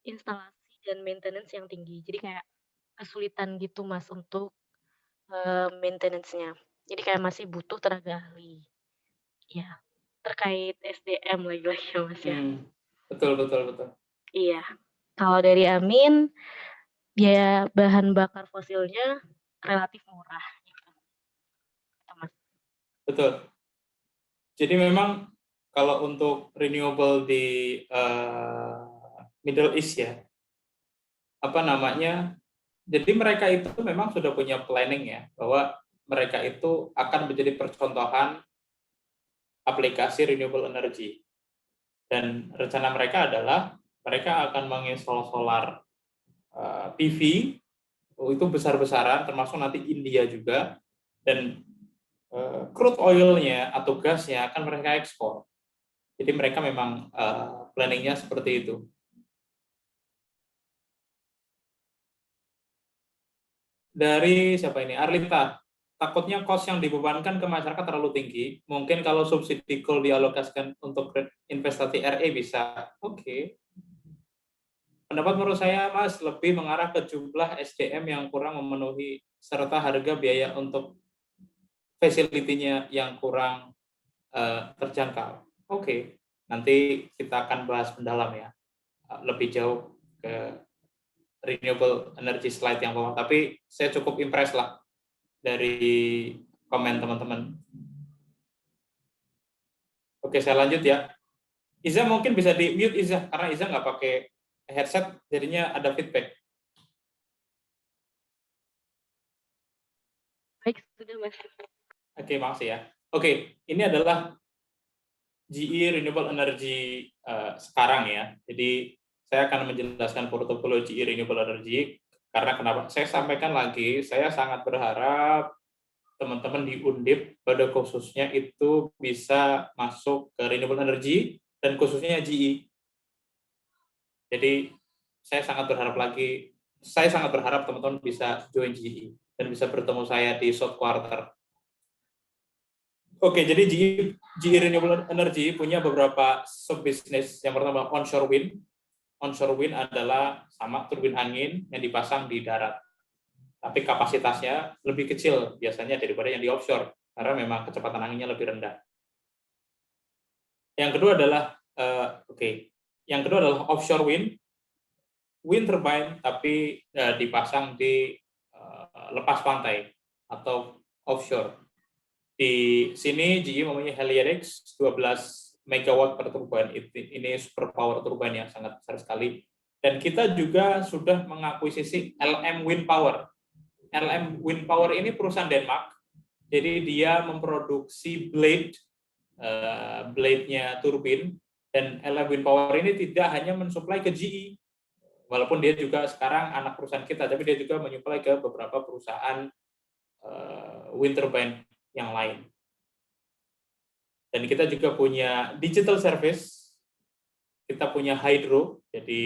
instalasi dan maintenance yang tinggi. Jadi kayak kesulitan gitu, Mas, untuk maintenance-nya. Jadi kayak masih butuh tenaga ahli. Ya, terkait SDM lagi-lagi ya, Mas ya. Betul. Iya. Kalau dari Amin, biaya bahan bakar fosilnya relatif murah gitu. Mas. Betul. Jadi memang kalau untuk renewable di Middle East ya, jadi mereka itu memang sudah punya planning ya, bahwa mereka itu akan menjadi percontohan aplikasi renewable energy. Dan rencana mereka adalah mereka akan menginstal solar PV itu besar-besaran, termasuk nanti India juga, dan crude oil-nya atau gasnya akan mereka ekspor. Jadi mereka memang planningnya seperti itu. Dari siapa ini? Arlita. Takutnya cost yang dibebankan ke masyarakat terlalu tinggi. Mungkin kalau subsidi coal dialokasikan untuk investasi RE bisa. Oke. Pendapat menurut saya, Mas, lebih mengarah ke jumlah SDM yang kurang memenuhi serta harga biaya untuk facility-nya yang kurang terjangkau. Oke. Nanti kita akan bahas mendalam ya. Lebih jauh ke renewable energy slide yang bawah. Tapi saya cukup impress lah dari komen teman-teman. Oke, saya lanjut ya. Iza mungkin bisa di mute Iza, karena Iza nggak pakai headset, jadinya ada feedback. Baik, sudah Mas. Oke, makasih ya. Oke, ini adalah GE Renewable Energy sekarang ya. Jadi saya akan menjelaskan portofolio GE Renewable Energy, karena kenapa? Saya sampaikan lagi, saya sangat berharap teman-teman di Undip pada khususnya itu bisa masuk ke renewable energy dan khususnya GE. Jadi saya sangat berharap teman-teman bisa join GE dan bisa bertemu saya di short quarter. Oke, jadi GE Renewable Energy punya beberapa sub bisnis. Yang pertama onshore wind. Onshore wind adalah sama turbin angin yang dipasang di darat. Tapi kapasitasnya lebih kecil biasanya daripada yang di offshore, karena memang kecepatan anginnya lebih rendah. Yang kedua adalah offshore wind turbine, tapi dipasang di lepas pantai atau offshore. Di sini GE mempunyai Heliarex 12 megawatt per turbine. Ini super power turbine yang sangat besar sekali. Dan kita juga sudah mengakuisisi LM Wind Power. LM Wind Power ini perusahaan Denmark, jadi dia memproduksi blade-nya turbin, dan LM Wind Power ini tidak hanya mensuplai ke GE, walaupun dia juga sekarang anak perusahaan kita, tapi dia juga menyuplai ke beberapa perusahaan wind turbine yang lain. Dan kita juga punya digital service, kita punya hydro, jadi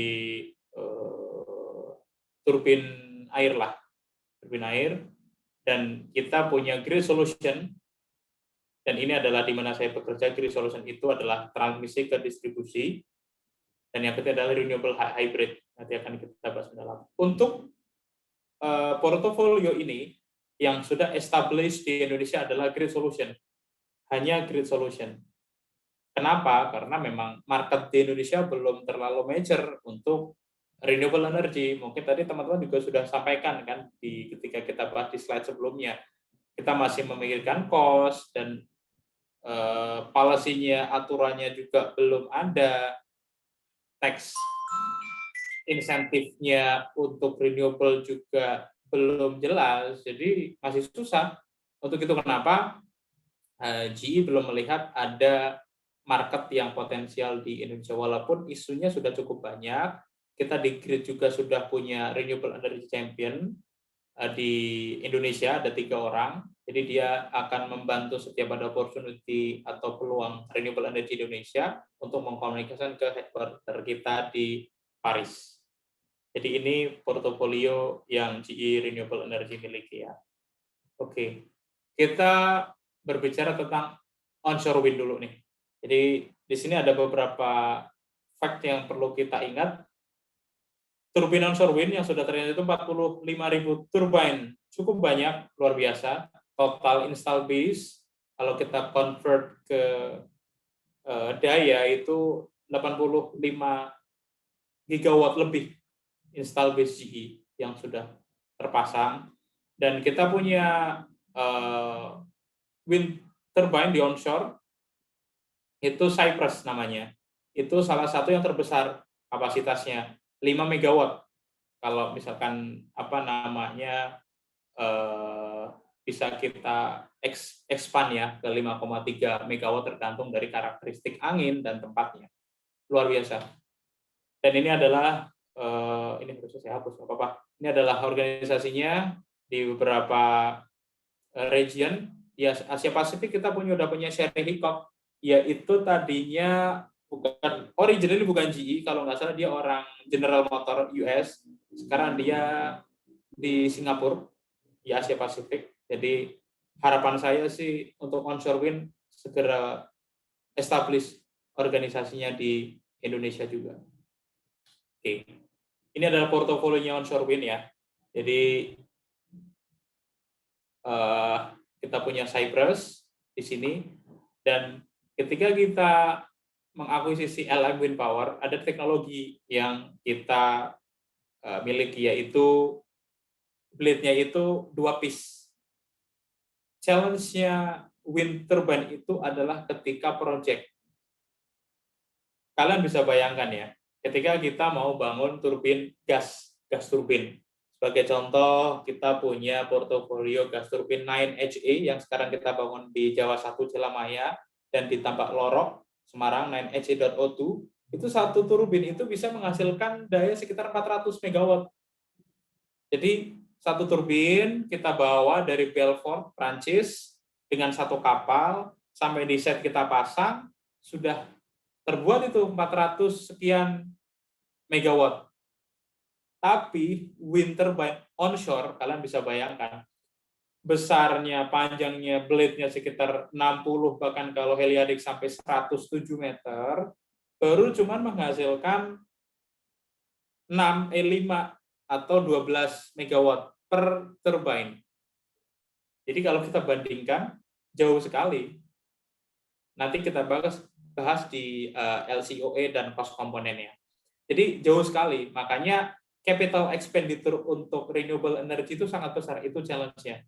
turbin air, dan kita punya grid solution, dan ini adalah di mana saya bekerja. Grid solution itu adalah transmisi ke distribusi, dan yang ketiga adalah renewable hybrid. Nanti akan kita bahas mendalam. Untuk portofolio ini yang sudah established di Indonesia adalah grid solution, hanya grid solution. Kenapa? Karena memang market di Indonesia belum terlalu major untuk renewable energy. Mungkin tadi teman-teman juga sudah sampaikan kan ketika kita bahas di slide sebelumnya, kita masih memikirkan cost dan policy-nya, aturannya juga belum ada, tax insentifnya untuk renewable juga belum jelas, jadi masih susah. Untuk itu kenapa GE belum melihat ada market yang potensial di Indonesia, walaupun isunya sudah cukup banyak. Kita di Grid juga sudah punya renewable energy champion di Indonesia, ada 3 orang. Jadi dia akan membantu setiap ada opportunity atau peluang renewable energy di Indonesia untuk mengkomunikasikan ke headquarter kita di Paris. Jadi ini portofolio yang GE Renewable Energy miliki ya. Oke, kita berbicara tentang onshore wind dulu nih. Jadi di sini ada beberapa fact yang perlu kita ingat. Turbin onshore wind yang sudah ternyata itu 45.000 turbine, cukup banyak, luar biasa. Total install base kalau kita convert ke daya itu 85 gigawatt lebih install base GE yang sudah terpasang. Dan kita punya wind turbine di onshore, itu Cypress namanya. Itu salah satu yang terbesar kapasitasnya, 5 megawatt. Kalau misalkan bisa kita expand ya ke 5,3 megawatt tergantung dari karakteristik angin dan tempatnya. luar biasa. Dan ini adalah ini harus saya hapus, nggak apa-apa. Ini adalah organisasinya di beberapa region. Ya, Asia Pasifik kita udah punya Sherry Hickok, yaitu tadinya originally bukan GE, kalau nggak salah dia orang General Motor US, sekarang dia di Singapura, di Asia Pasifik. Jadi harapan saya sih untuk onshore wind segera establish organisasinya di Indonesia juga. Oke. Ini adalah portofolionya onshore wind ya. Jadi kita punya Cyprus di sini, dan ketika kita mengakuisisi LM Wind Power, ada teknologi yang kita miliki, yaitu blade-nya itu 2 piece. Challenge-nya wind turbine itu adalah ketika project. Kalian bisa bayangkan ya, ketika kita mau bangun turbin gas turbin. Sebagai contoh, kita punya portofolio gas turbin 9HA yang sekarang kita bangun di Jawa 1 Cilamaya dan di Tambak Lorok, Semarang, 9HA.02. Itu satu turbin itu bisa menghasilkan daya sekitar 400 MW. Jadi satu turbin kita bawa dari Belfort, Prancis, dengan satu kapal, sampai di set kita pasang, sudah terbuat itu 400 sekian megawatt. Tapi wind turbine onshore, kalian bisa bayangkan, besarnya, panjangnya, blade-nya sekitar 60, bahkan kalau heliadik sampai 107 meter, baru cuman menghasilkan 5 atau 12 megawatt per turbine. Jadi kalau kita bandingkan, jauh sekali. Nanti kita bahas di LCOE dan cost komponennya. Jadi jauh sekali, makanya capital expenditure untuk renewable energy itu sangat besar, itu challenge-nya.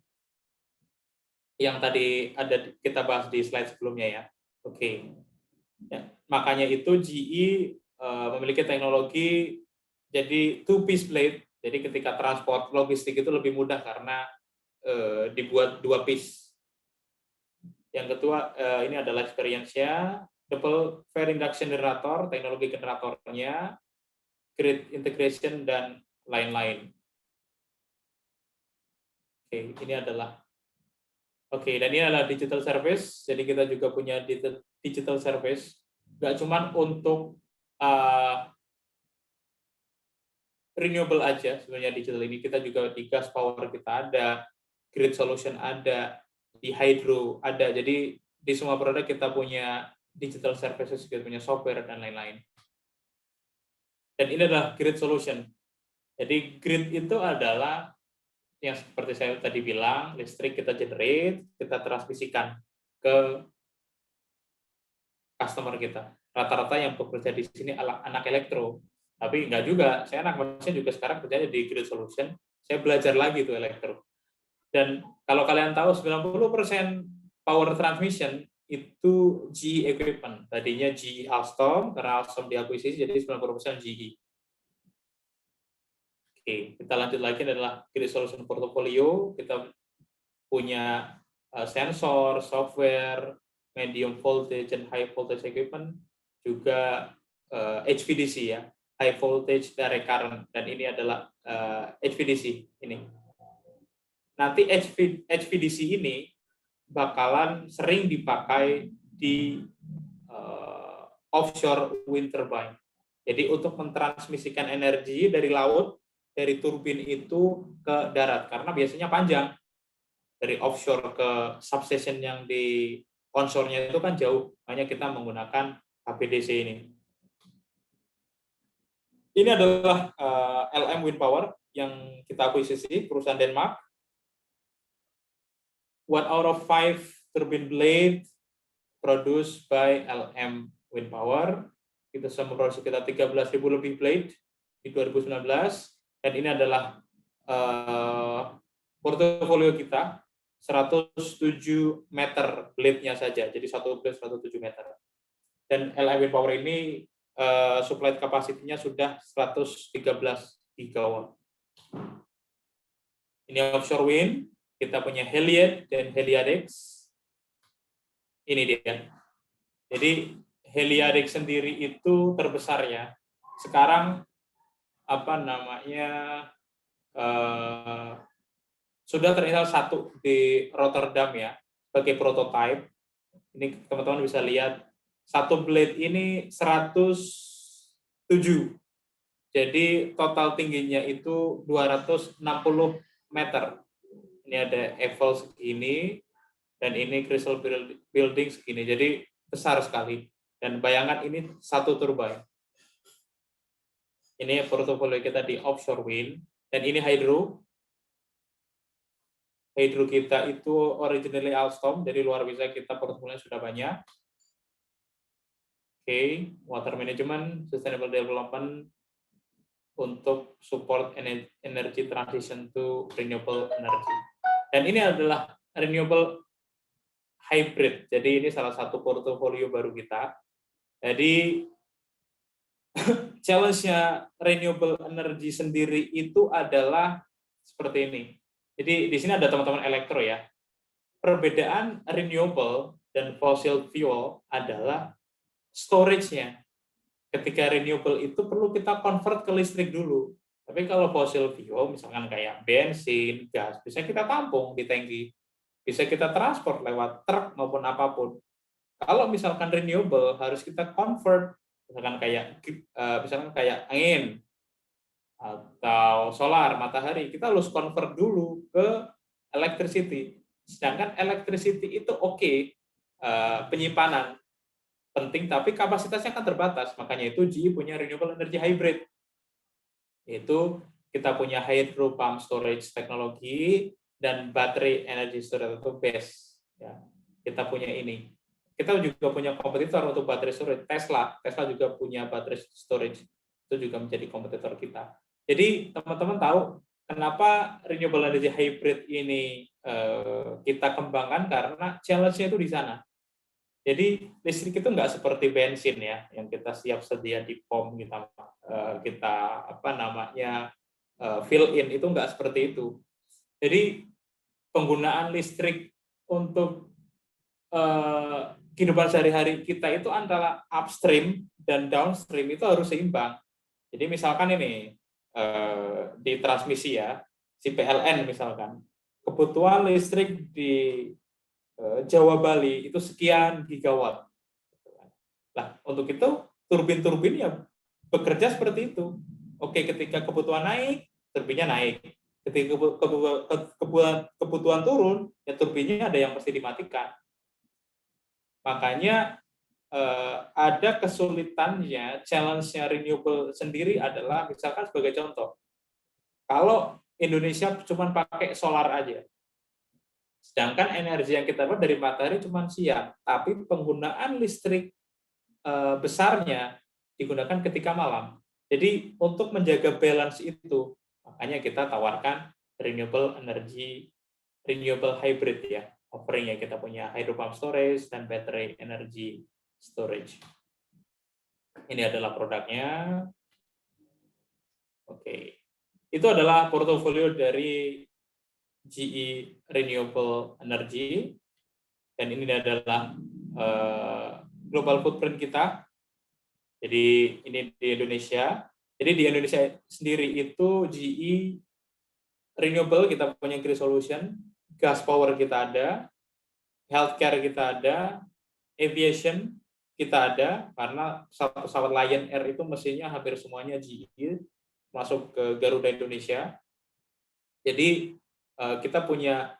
Yang tadi kita bahas di slide sebelumnya ya. Oke. Ya, makanya itu GE memiliki teknologi jadi 2-piece blade. Jadi ketika transport logistik itu lebih mudah karena dibuat 2 piece. Yang kedua, ini adalah experience-nya, double fair induction generator, teknologi generatornya, grid integration, dan lain-lain. Oke, dan ini adalah digital service. Jadi kita juga punya digital service. Nggak cuma untuk renewable aja sebenarnya digital ini. Kita juga di gas power kita ada, grid solution ada, di hydro ada. Jadi di semua produk kita punya digital services, kita punya software dan lain-lain. Dan ini adalah grid solution. Jadi grid itu adalah yang seperti saya tadi bilang, listrik kita generate, kita transmisikan ke customer kita. Rata-rata yang bekerja di sini anak elektro, tapi enggak juga. Saya anak mesin juga sekarang kerjanya di grid solution. Saya belajar lagi tuh elektro. Dan kalau kalian tahu 90% power transmission itu GE equipment. Tadinya GE Alstom, karena Alstom diakuisisi jadi 90% GE. Oke, kita lanjut lagi adalah grid solution portfolio. Kita punya sensor, software, medium voltage and high voltage equipment, juga HVDC ya, high voltage direct current, dan ini adalah HVDC ini. Nanti HVDC ini bakalan sering dipakai di offshore wind turbine. Jadi untuk mentransmisikan energi dari laut, dari turbin itu ke darat, karena biasanya panjang. Dari offshore ke substation yang di onshore-nya itu kan jauh, makanya kita menggunakan HVDC ini. Ini adalah LM Wind Power yang kita akuisisi, perusahaan Denmark. 1 out of 5 turbine blade produced by LM Wind Power. Kita sudah memproduksi sekitar 13.000 lebih blade di 2019, dan ini adalah portofolio kita, 107 meter blade-nya saja, jadi satu blade 107 meter. Dan LM Wind Power ini supply kapasitinya sudah 113 gigawatt. Ini offshore wind, kita punya Heliad dan Heliadex. Ini dia. Jadi Heliadik sendiri itu terbesar ya. Sekarang apa namanya sudah terinstall satu di Rotterdam ya sebagai prototype. Ini teman-teman bisa lihat satu blade ini 107. Jadi total tingginya itu 260 meter. Ini ada Eiffel segini dan ini Crystal Building segini. Jadi besar sekali. Dan bayangkan ini satu turbine. Ini portofolio kita di offshore wind dan ini hydro. Hydro kita itu originally Alstom, jadi luar biasa kita portofolio sudah banyak. Oke, water management, sustainable development untuk support energy transition to renewable energy. Dan ini adalah renewable hybrid. Jadi ini salah satu portofolio baru kita. Jadi challenge-nya renewable energy sendiri itu adalah seperti ini. Jadi di sini ada teman-teman elektro ya. Perbedaan renewable dan fossil fuel adalah storage-nya. Ketika renewable itu perlu kita convert ke listrik dulu. Tapi kalau fossil fuel, misalkan kayak bensin, gas, bisa kita tampung di tangki. Bisa kita transport lewat truk maupun apapun. Kalau misalkan renewable, harus kita convert. Misalkan kayak angin, atau solar, matahari, kita harus convert dulu ke electricity. Sedangkan electricity itu oke, penyimpanan penting, tapi kapasitasnya kan terbatas. Makanya itu GE punya renewable energy hybrid. Itu kita punya hydro pump storage teknologi dan battery energy storage atau BESS. Ya, kita punya ini. Kita juga punya kompetitor untuk battery storage, Tesla. Tesla juga punya battery storage. Itu juga menjadi kompetitor kita. Jadi teman-teman tahu kenapa renewable energy hybrid ini kita kembangkan, karena challenge-nya itu di sana. Jadi listrik itu nggak seperti bensin ya, yang kita siap sedia di pom, kita fill in, itu nggak seperti itu. Jadi penggunaan listrik untuk kehidupan sehari-hari kita itu antara upstream dan downstream itu harus seimbang. Jadi misalkan ini di transmisi ya, si PLN misalkan, kebutuhan listrik di Jawa Bali itu sekian gigawatt. Nah, untuk itu turbin-turbin ya bekerja seperti itu. Oke, ketika kebutuhan naik, turbinnya naik. Ketika kebutuhan turun, ya turbinnya ada yang pasti dimatikan. Makanya ada kesulitannya, challenge-nya renewable sendiri adalah misalkan sebagai contoh, kalau Indonesia cuma pakai solar aja, sedangkan energi yang kita dapat dari matahari cuma siang, tapi penggunaan listrik besarnya digunakan ketika malam. Jadi untuk menjaga balance itu, makanya kita tawarkan renewable energy, renewable hybrid ya, offering ya, kita punya hydro pump storage dan battery energy storage. Ini adalah produknya. Oke. Itu adalah portofolio dari GE Renewable Energy. Dan ini adalah global footprint kita. Jadi ini di Indonesia. Jadi di Indonesia sendiri itu GE Renewable kita punya Grid Solution, gas power kita ada, healthcare kita ada, aviation kita ada, karena pesawat Lion Air itu mesinnya hampir semuanya GE, masuk ke Garuda Indonesia. Jadi kita punya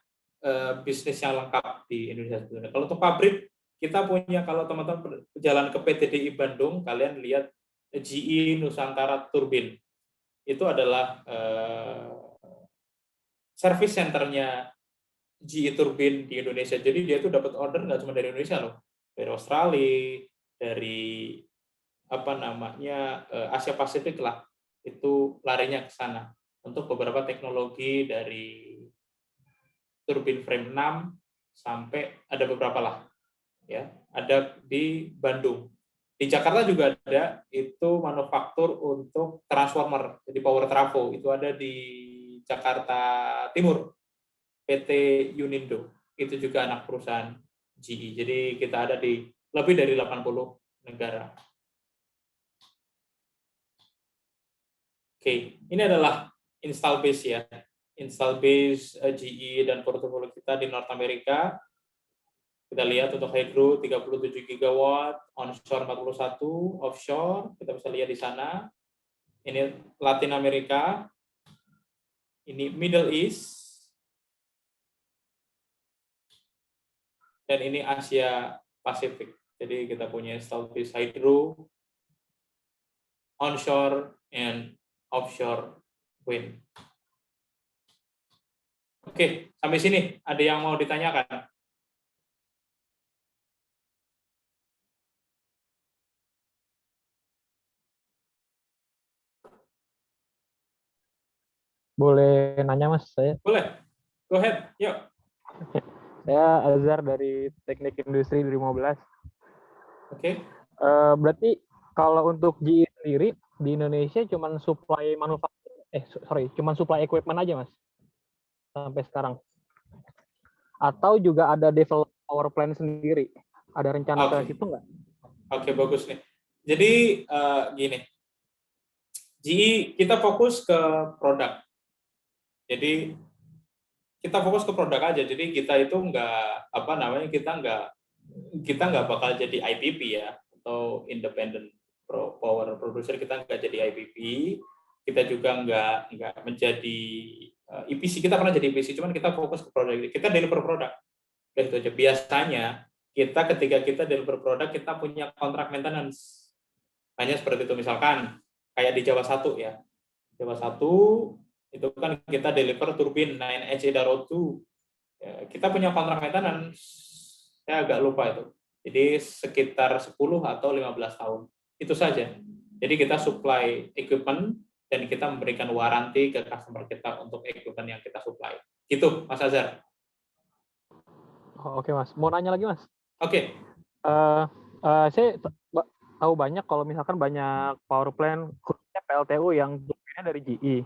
bisnis yang lengkap di Indonesia. Kalau untuk pabrik, kita punya, kalau teman-teman jalan ke PTDI Bandung, kalian lihat GE Nusantara Turbin. Itu adalah service centernya GE Turbin di Indonesia. Jadi dia itu dapat order nggak cuma dari Indonesia loh, dari Australia, dari Asia Pasifik lah, itu larinya ke sana untuk beberapa teknologi dari turbin frame 6 sampai ada beberapa lah ya, ada di Bandung. Di Jakarta juga ada, itu manufaktur untuk transformer, jadi power trafo, itu ada di Jakarta Timur, PT Unindo, itu juga anak perusahaan GE. Jadi kita ada di lebih dari 80 negara. Oke, ini adalah install base ya. Install base GE dan portofolio kita di North America. Kita lihat untuk hydro 37 gigawatt, onshore 41, offshore kita bisa lihat di sana. Ini Latin Amerika, ini Middle East, dan ini Asia Pasifik. Jadi kita punya install base hydro, onshore, and offshore wind. Oke, sampai sini ada yang mau ditanyakan? Boleh nanya Mas, saya? Boleh, go ahead, yuk. Saya Azhar dari Teknik Industri 2015. Oke. Berarti kalau untuk GE sendiri di Indonesia cuman supply manufaktur, cuman supply equipment aja Mas sampai sekarang. Atau juga ada develop power plant sendiri? Ada rencana ke situ nggak? Oke, bagus nih. Jadi gini, GE kita fokus ke produk. Jadi kita fokus ke produk aja. Jadi kita itu kita nggak bakal jadi IPP ya, atau independent power producer. Kita nggak jadi IPP. Kita juga nggak menjadi EPC. Kita pernah jadi EPC, cuman kita fokus ke produk. Kita deliver produk. Itu aja. Biasanya ketika kita deliver produk, kita punya kontrak maintenance. Hanya seperti itu, misalkan kayak di Jawa 1 ya. Jawa 1 itu kan kita deliver turbin 9H802. Ya, kita punya kontrak maintenance, saya agak lupa itu. Jadi sekitar 10 atau 15 tahun. Itu saja. Jadi kita supply equipment dan kita memberikan waranti ke customer kita untuk equipment yang kita supply. Gitu, Mas Azhar. Oke Mas, mau nanya lagi Mas? Oke. Saya tahu banyak kalau misalkan banyak power plant khususnya PLTU yang turbinnya dari GE.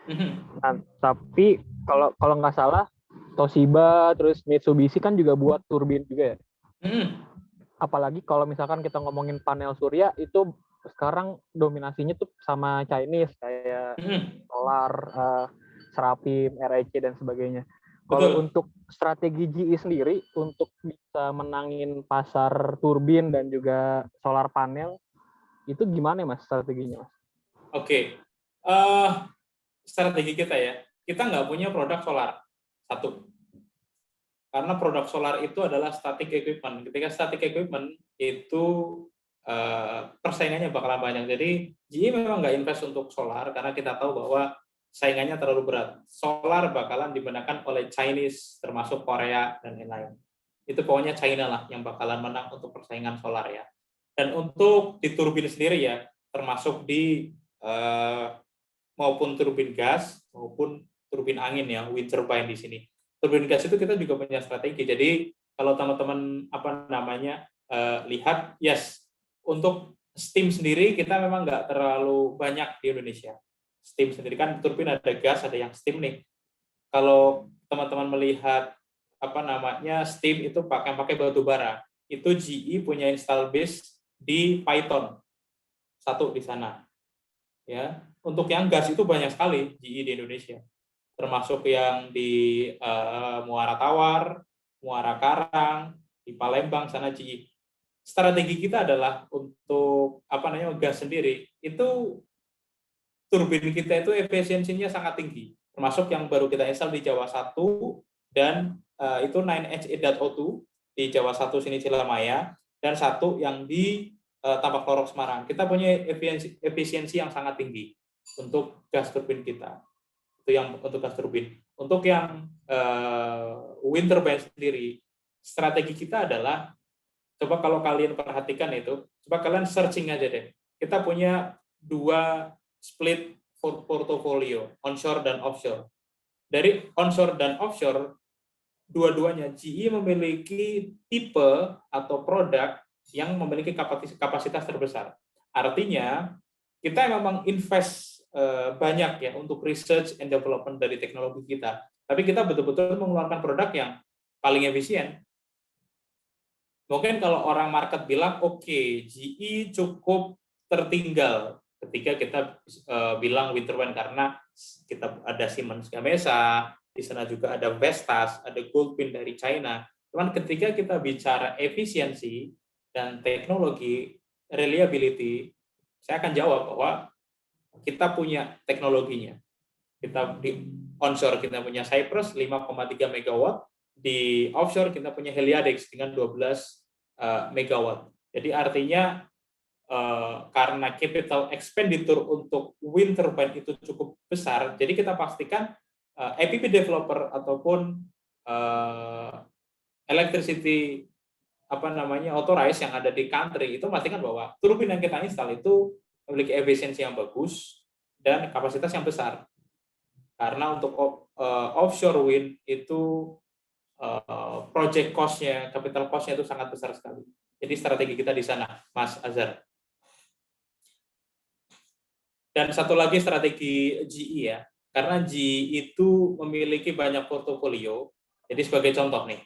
Nah, tapi kalau nggak salah Toshiba terus Mitsubishi kan juga buat turbin juga ya. Apalagi kalau misalkan kita ngomongin panel surya itu sekarang dominasinya tuh sama Chinese kayak Solar, Serapim, REC dan sebagainya. Kalau untuk strategi GE sendiri untuk bisa menangin pasar turbin dan juga solar panel itu gimana Mas strateginya Mas? Oke. Strategi kita ya, kita nggak punya produk solar, satu. Karena produk solar itu adalah static equipment. Ketika static equipment itu persaingannya bakalan banyak. Jadi GE memang nggak invest untuk solar karena kita tahu bahwa saingannya terlalu berat. Solar bakalan dimenangkan oleh Chinese, termasuk Korea dan lain-lain. Itu pokoknya China lah yang bakalan menang untuk persaingan solar ya. Dan untuk di turbin sendiri ya, termasuk di maupun turbin gas maupun turbin angin ya, wind turbine di sini. Turbin gas itu kita juga punya strategi. Jadi kalau teman-teman lihat, yes, untuk steam sendiri kita memang nggak terlalu banyak di Indonesia. Steam sendiri kan turbin ada gas, ada yang steam nih. Kalau teman-teman melihat steam itu pakai batu bara. Itu GE punya install base di Python. Satu di sana. Ya, untuk yang gas itu banyak sekali GE di Indonesia, termasuk yang di Muara Tawar, Muara Karang, di Palembang sana GE. Strategi kita adalah untuk gas sendiri itu turbin kita itu efisiensinya sangat tinggi, termasuk yang baru kita install di Jawa 1 dan itu 9H802 di Jawa 1 sini Cilamaya dan satu yang di Tampak Lorok Semarang. Kita punya efisiensi yang sangat tinggi untuk gas turbin kita. Itu yang untuk gas turbin. Untuk yang wind turbine sendiri, strategi kita adalah, coba kalau kalian perhatikan itu, coba kalian searching aja deh. Kita punya 2 split portfolio, onshore dan offshore. Dari onshore dan offshore, dua-duanya GE memiliki tipe atau produk yang memiliki kapasitas terbesar. Artinya, kita memang invest banyak ya untuk research and development dari teknologi kita. Tapi kita betul-betul mengeluarkan produk yang paling efisien. mungkin kalau orang market bilang oke, GE cukup tertinggal ketika kita bilang wind turbine karena kita ada Siemens Gamesa, di sana juga ada Vestas, ada Goldwind dari China. Cuman ketika kita bicara efisiensi dan teknologi, reliability, saya akan jawab bahwa kita punya teknologinya. Kita di onshore kita punya Cyprus 5,3 megawatt, di offshore kita punya Heliadex dengan 12 megawatt. Jadi artinya karena capital expenditure untuk wind turbine itu cukup besar, jadi kita pastikan EPP developer ataupun electricity authorized yang ada di country itu pastikan bahwa turbin yang kita install itu memiliki efisiensi yang bagus dan kapasitas yang besar. Karena untuk offshore wind itu project cost-nya, capital cost-nya itu sangat besar sekali. Jadi strategi kita di sana, Mas Azhar. Dan satu lagi strategi GE ya, karena GE itu memiliki banyak portofolio. Jadi sebagai contoh nih,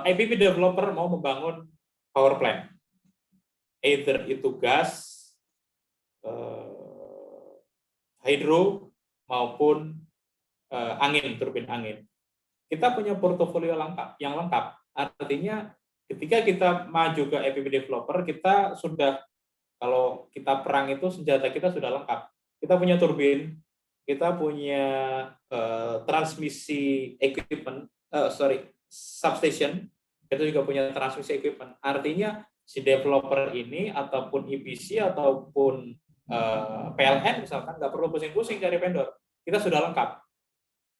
IPP developer mau membangun power plant, either itu gas, hydro maupun angin, turbin angin. Kita punya portofolio yang lengkap. Artinya ketika kita maju ke IPP developer, kita sudah, kalau kita perang itu senjata kita sudah lengkap. Kita punya turbin, kita punya transmisi equipment, substation, kita juga punya transmisi equipment. Artinya si developer ini ataupun EPC ataupun PLN misalkan nggak perlu pusing-pusing cari vendor, kita sudah lengkap.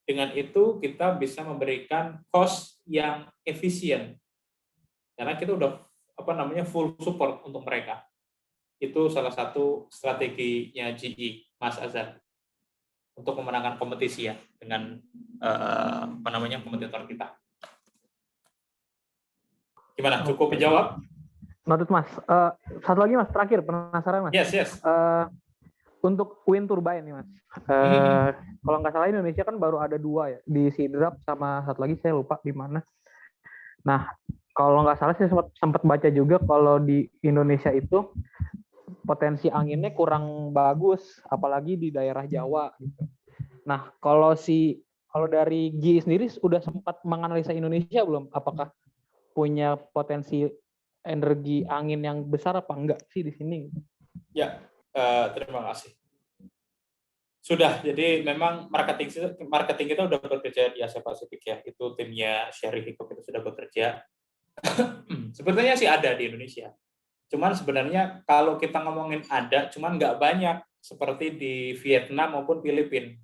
Dengan itu kita bisa memberikan cost yang efisien karena kita udah full support untuk mereka. Itu salah satu strateginya GE, Mas Azhar, untuk memenangkan kompetisi ya dengan kompetitor kita. Gimana? Cukup menjawab? Noted, Mas. Satu lagi, Mas, terakhir, penasaran, Mas. Yes. Untuk wind turbine nih, Mas. Kalau nggak salah Indonesia kan baru ada 2 ya, di Sidrap sama satu lagi saya lupa di mana. Nah, kalau nggak salah saya sempat baca juga kalau di Indonesia itu potensi anginnya kurang bagus, apalagi di daerah Jawa. Gitu. Nah, kalau dari GE sendiri sudah sempat menganalisa Indonesia belum? Apakah punya potensi energi angin yang besar apa enggak sih di sini? Ya, terima kasih. Sudah, jadi memang marketing kita sudah bekerja di Asia Pasifik ya. Itu timnya Sherry Hiccup itu sudah bekerja. Sebenarnya sih ada di Indonesia. Cuman sebenarnya kalau kita ngomongin ada, cuman nggak banyak seperti di Vietnam maupun Filipina.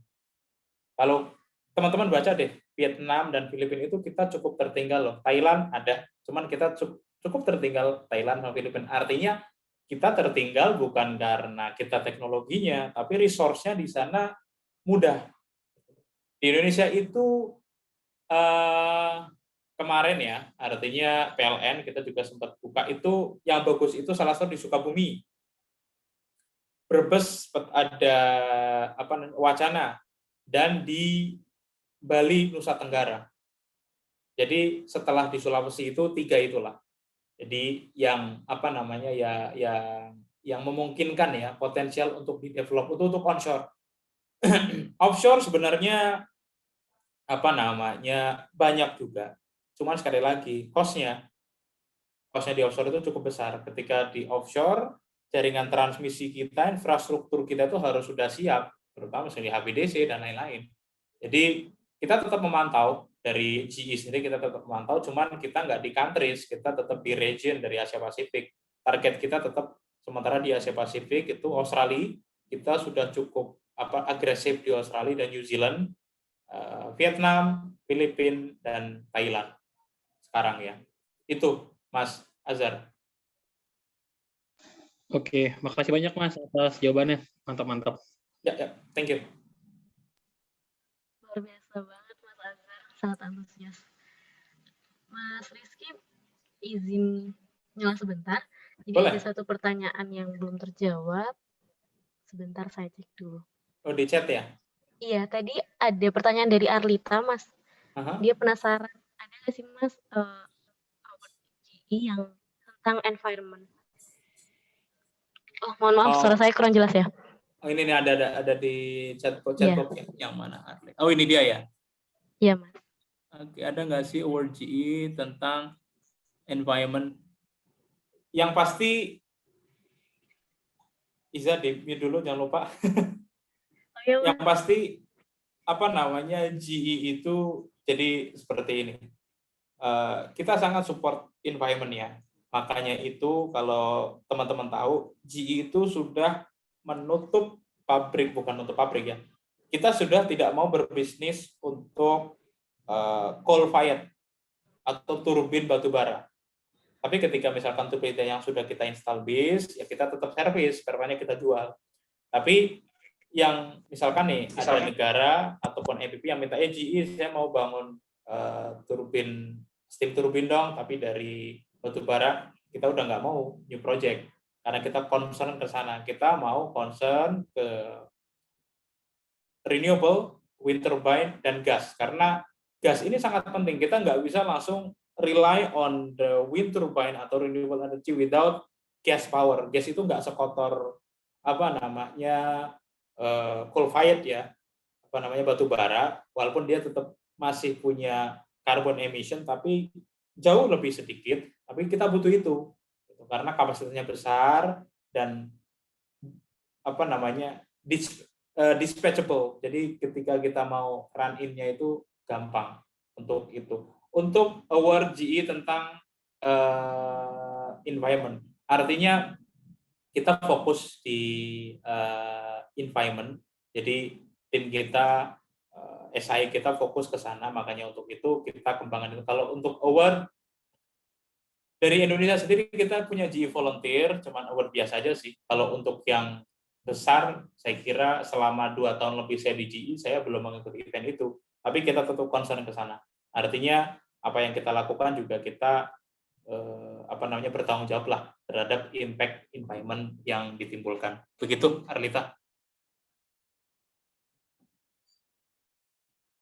Kalau teman-teman baca deh, Vietnam dan Filipina itu kita cukup tertinggal loh. Thailand ada, cuman kita cukup tertinggal Thailand sama Filipina. Artinya kita tertinggal bukan karena kita teknologinya, tapi resource-nya di sana mudah. Di Indonesia itu kemarin ya, artinya PLN kita juga sempat buka itu yang bagus itu salah satu di Sukabumi. Brebes ada Wacana dan di Bali Nusa Tenggara. Jadi setelah di Sulawesi itu 3 itulah. Jadi yang yang memungkinkan ya potensial untuk di develop itu untuk onshore. Offshore sebenarnya banyak juga. Cuman sekali lagi cost-nya di offshore itu cukup besar. Ketika di offshore jaringan transmisi kita, infrastruktur kita itu harus sudah siap, terutama misalnya HVDC dan lain-lain. Jadi kita tetap memantau dari GE sendiri, kita tetap memantau, cuman kita nggak di countries, kita tetap di region dari Asia Pasifik. Target kita tetap sementara di Asia Pasifik itu Australia, kita sudah cukup agresif di Australia dan New Zealand, Vietnam, Filipina dan Thailand sekarang ya. Itu Mas Azhar. Oke, makasih banyak Mas atas jawabannya. Mantap. Ya, thank you. Luar biasa banget Mas Azhar, sangat antusias. Mas Rizky, izin nyala sebentar. Jadi Boleh. ada satu pertanyaan yang belum terjawab. Sebentar saya cek dulu. Oh, di chat ya? Iya, tadi ada pertanyaan dari Arlita, Mas. Dia penasaran, ada nggak sih Mas GE yang tentang environment. Oh, mohon maaf, suara Oh, saya kurang jelas ya. oh ini nih ada di chatbot Iya, yang mana? Oh ini dia ya. iya Mas. Oke, ada nggak sih award GE tentang environment? Yang pasti Iza di dulu jangan lupa. Oh iya Yang Mas. pasti apa namanya GE itu jadi seperti ini. Kita sangat support environment ya. Makanya itu kalau teman-teman tahu GE itu sudah menutup pabrik, bukan untuk pabrik ya. Kita sudah tidak mau berbisnis untuk coal fired atau turbin batu bara. Tapi ketika misalkan turbin yang sudah kita install bis, ya kita tetap servis, spare-nya kita jual. Tapi yang misalkan nih ada negara ataupun EPP yang minta GE saya mau bangun turbin steam turbin dong, tapi dari batu bara, kita udah nggak mau new project karena kita concern ke sana. Kita mau concern ke renewable, wind turbine, dan gas. Karena gas ini sangat penting. Kita nggak bisa langsung rely on the wind turbine atau renewable energy without gas power. Gas itu nggak sekotor apa namanya coal fired ya, apa namanya batu bara, walaupun dia tetap masih punya carbon emission, tapi jauh lebih sedikit. Tapi kita butuh itu karena kapasitasnya besar dan apa namanya dispatchable. Jadi ketika kita mau run in-nya itu gampang untuk itu. Untuk award GE tentang environment, artinya kita fokus di environment. Jadi tim kita, SI kita fokus ke sana, makanya untuk itu kita kembangkan itu. Kalau untuk award dari Indonesia sendiri kita punya GE Volunteer, cuman award biasa aja sih. Kalau untuk yang besar, saya kira selama 2 tahun lebih saya di GE, saya belum mengikuti event itu. Tapi kita tetap concern ke sana. Artinya apa yang kita lakukan juga kita bertanggung jawab lah terhadap impact environment yang ditimbulkan. Begitu, Arlita.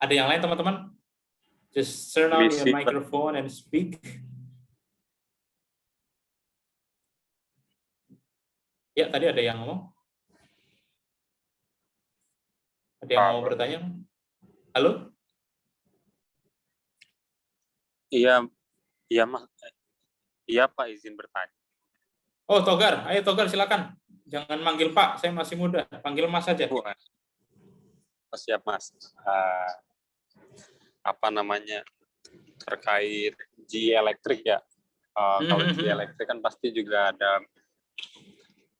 Ada yang lain teman-teman? Just turn on your microphone and speak. Ya, tadi ada yang ngomong. Ada yang mau bertanya? Halo? Iya, Mas. Iya Pak, izin bertanya. Oh, Togar. Ayo Togar, silakan. Jangan manggil Pak, saya masih muda. Panggil Mas saja. Oh, siap Mas. Terkait GE Electric ya. Kalau GE Electric kan pasti juga ada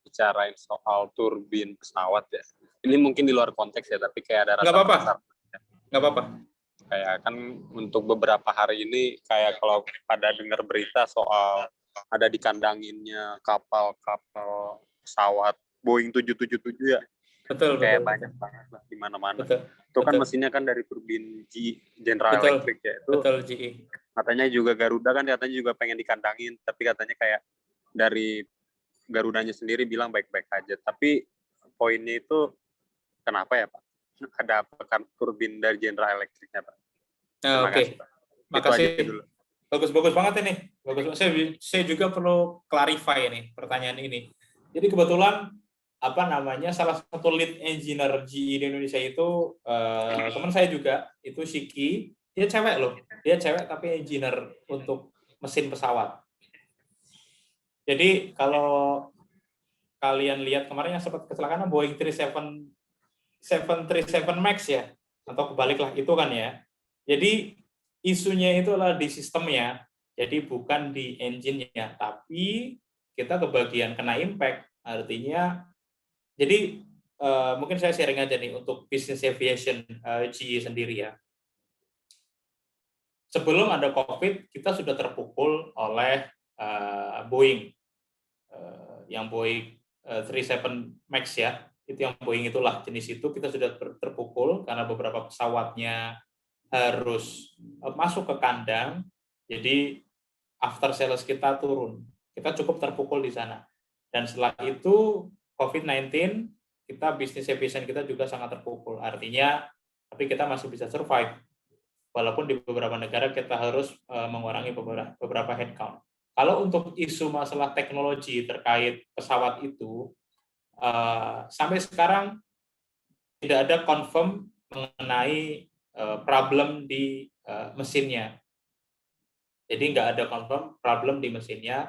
bicarain soal turbin pesawat ya. Ini mungkin di luar konteks ya, tapi kayak ada rasa penasaran. Nggak apa-apa. Kayak kan untuk beberapa hari ini kayak kalau pada dengar berita soal ada dikandanginnya kapal-kapal pesawat Boeing 777 ya. Betul. Kayak banyak banget lah di mana-mana. Itu kan mesinnya kan dari turbin General Electric ya. Itu betul GE. Katanya juga Garuda kan katanya juga pengen dikandangin, tapi katanya kayak dari Garudanya sendiri bilang baik-baik aja. Tapi poinnya itu kenapa ya Pak? Ada apa kan turbin dari General Electric-nya Pak? Oke. Makasih. Bagus banget ini. Bagus. Saya juga perlu clarify ini pertanyaan ini. Jadi kebetulan salah satu lead engineer GE di Indonesia itu teman saya juga, itu Shiki. Dia cewek loh. Dia cewek tapi engineer untuk mesin pesawat. Jadi kalau kalian lihat kemarin yang sempat kecelakaan Boeing 737 MAX ya, atau kebaliklah itu kan ya. Jadi isunya itu adalah di sistemnya, jadi bukan di engine-nya, tapi kita kebagian kena impact. Artinya, jadi mungkin saya sharing aja nih untuk business aviation GE sendiri ya. Sebelum ada COVID, kita sudah terpukul oleh Boeing, yang Boeing 37 MAX ya, itu yang Boeing itulah jenis itu, kita sudah terpukul karena beberapa pesawatnya harus masuk ke kandang, jadi after sales kita turun, kita cukup terpukul di sana. Dan setelah itu COVID-19, kita bisnis aviation kita juga sangat terpukul. Artinya, tapi kita masih bisa survive, walaupun di beberapa negara kita harus mengurangi beberapa headcount. Kalau untuk isu masalah teknologi terkait pesawat itu, sampai sekarang tidak ada confirm mengenai problem di mesinnya. Jadi nggak ada confirm problem di mesinnya.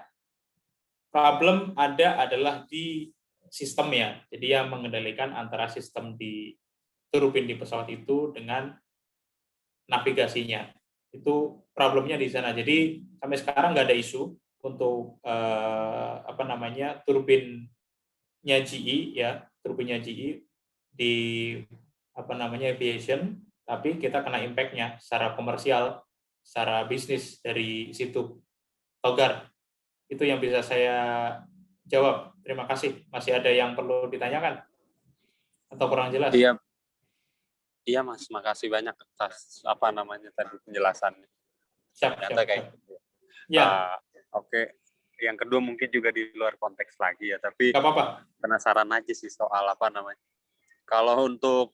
Problem ada adalah di sistemnya. Jadi yang mengendalikan antara sistem di turbin di pesawat itu dengan navigasinya. Itu problemnya di sana. Jadi sampai sekarang nggak ada isu untuk turbinnya GE ya, turbinnya GE di aviation, tapi kita kena impact-nya secara komersial, secara bisnis dari situ. Togar, itu yang bisa saya jawab. Terima kasih. Masih ada yang perlu ditanyakan atau kurang jelas? Iya Mas, makasih banyak atas tadi penjelasannya. Siap. Ya. Oke. Yang kedua mungkin juga di luar konteks lagi ya, tapi nggak apa-apa. Penasaran aja sih soal kalau untuk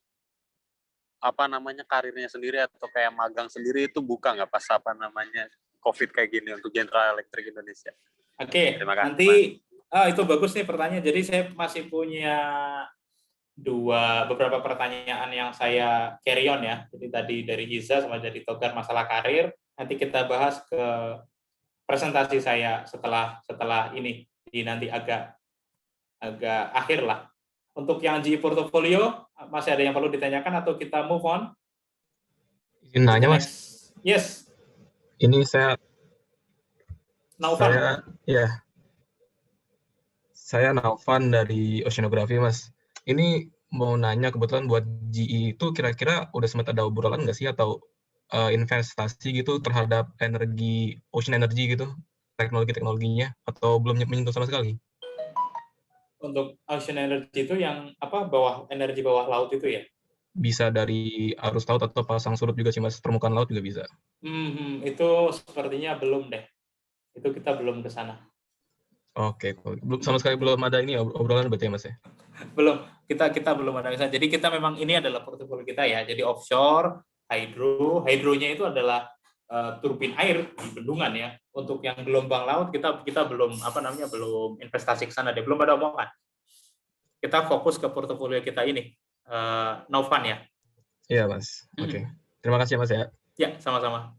karirnya sendiri atau kayak magang sendiri itu buka nggak pas COVID kayak gini untuk General Electric Indonesia? Oke, Terima kasih, nanti itu bagus nih pertanyaan. Jadi saya masih punya beberapa pertanyaan yang saya carry on ya. Jadi tadi dari Hiza sama dari Togar masalah karir. Nanti kita bahas ke presentasi saya setelah ini. Jadi nanti agak akhir lah. Untuk yang GE portfolio masih ada yang perlu ditanyakan atau kita move on? Izin nanya Mas. Yes. Ini saya Naufan. Saya Naufan dari Oceanography Mas. Ini mau nanya kebetulan buat GE itu kira-kira udah sempat ada obrolan nggak sih atau investasi gitu terhadap ocean energy gitu, teknologinya atau belum menyentuh sama sekali? Untuk ocean energy itu yang energi bawah laut itu ya? Bisa dari arus laut atau pasang surut juga sih Mas, permukaan laut juga bisa. Itu sepertinya belum deh. Itu kita belum ke sana. Oke, sama sekali belum ada ini obrolan berarti ya Mas ya? Belum, kita belum ada ke sana. Jadi kita memang ini adalah portofolio kita ya. Jadi offshore, hydronya itu adalah turbin air di bendungan ya. Untuk yang gelombang laut kita belum belum investasi ke sana deh, belum ada omongan. Kita fokus ke portofolio kita ini, Naufan ya. Iya Mas. Oke. Terima kasih Mas ya. Ya, sama-sama.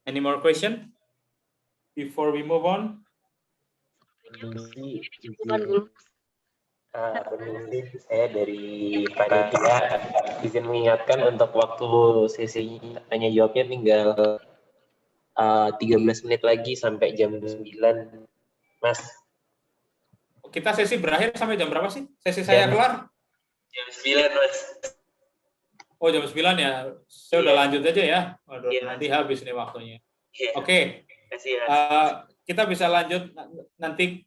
Any more question before we move on? Permisi, saya dari panitia izin mengingatkan untuk waktu sesi tanya jawabnya tinggal 13 menit lagi sampai jam 9, Mas. Kita sesi berakhir sampai jam berapa sih? Sesi saya kelar? Jam 9, Mas. Oh, jam 9 ya. Saya udah lanjut aja ya. Waduh, nanti habis nih waktunya. Oke. Kita bisa lanjut nanti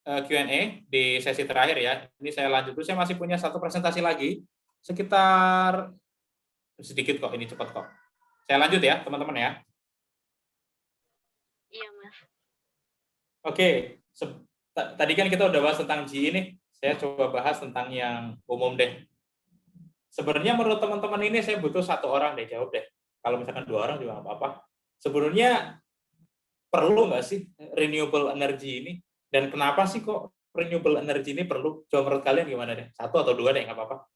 Q&A di sesi terakhir ya. Ini saya lanjut dulu. Saya masih punya satu presentasi lagi. Sekitar sedikit kok, ini cepat kok. Saya lanjut ya, teman-teman ya. Iya, Mas. Oke. Tadi kan kita udah bahas tentang GE ini. Saya coba bahas tentang yang umum deh. Sebenarnya menurut teman-teman ini saya butuh satu orang deh jawab deh. Kalau misalkan 2 orang juga nggak apa-apa. Sebenarnya perlu nggak sih renewable energy ini? Dan kenapa sih kok renewable energy ini perlu? Coba menurut kalian gimana deh? 1 atau 2 deh, nggak apa-apa.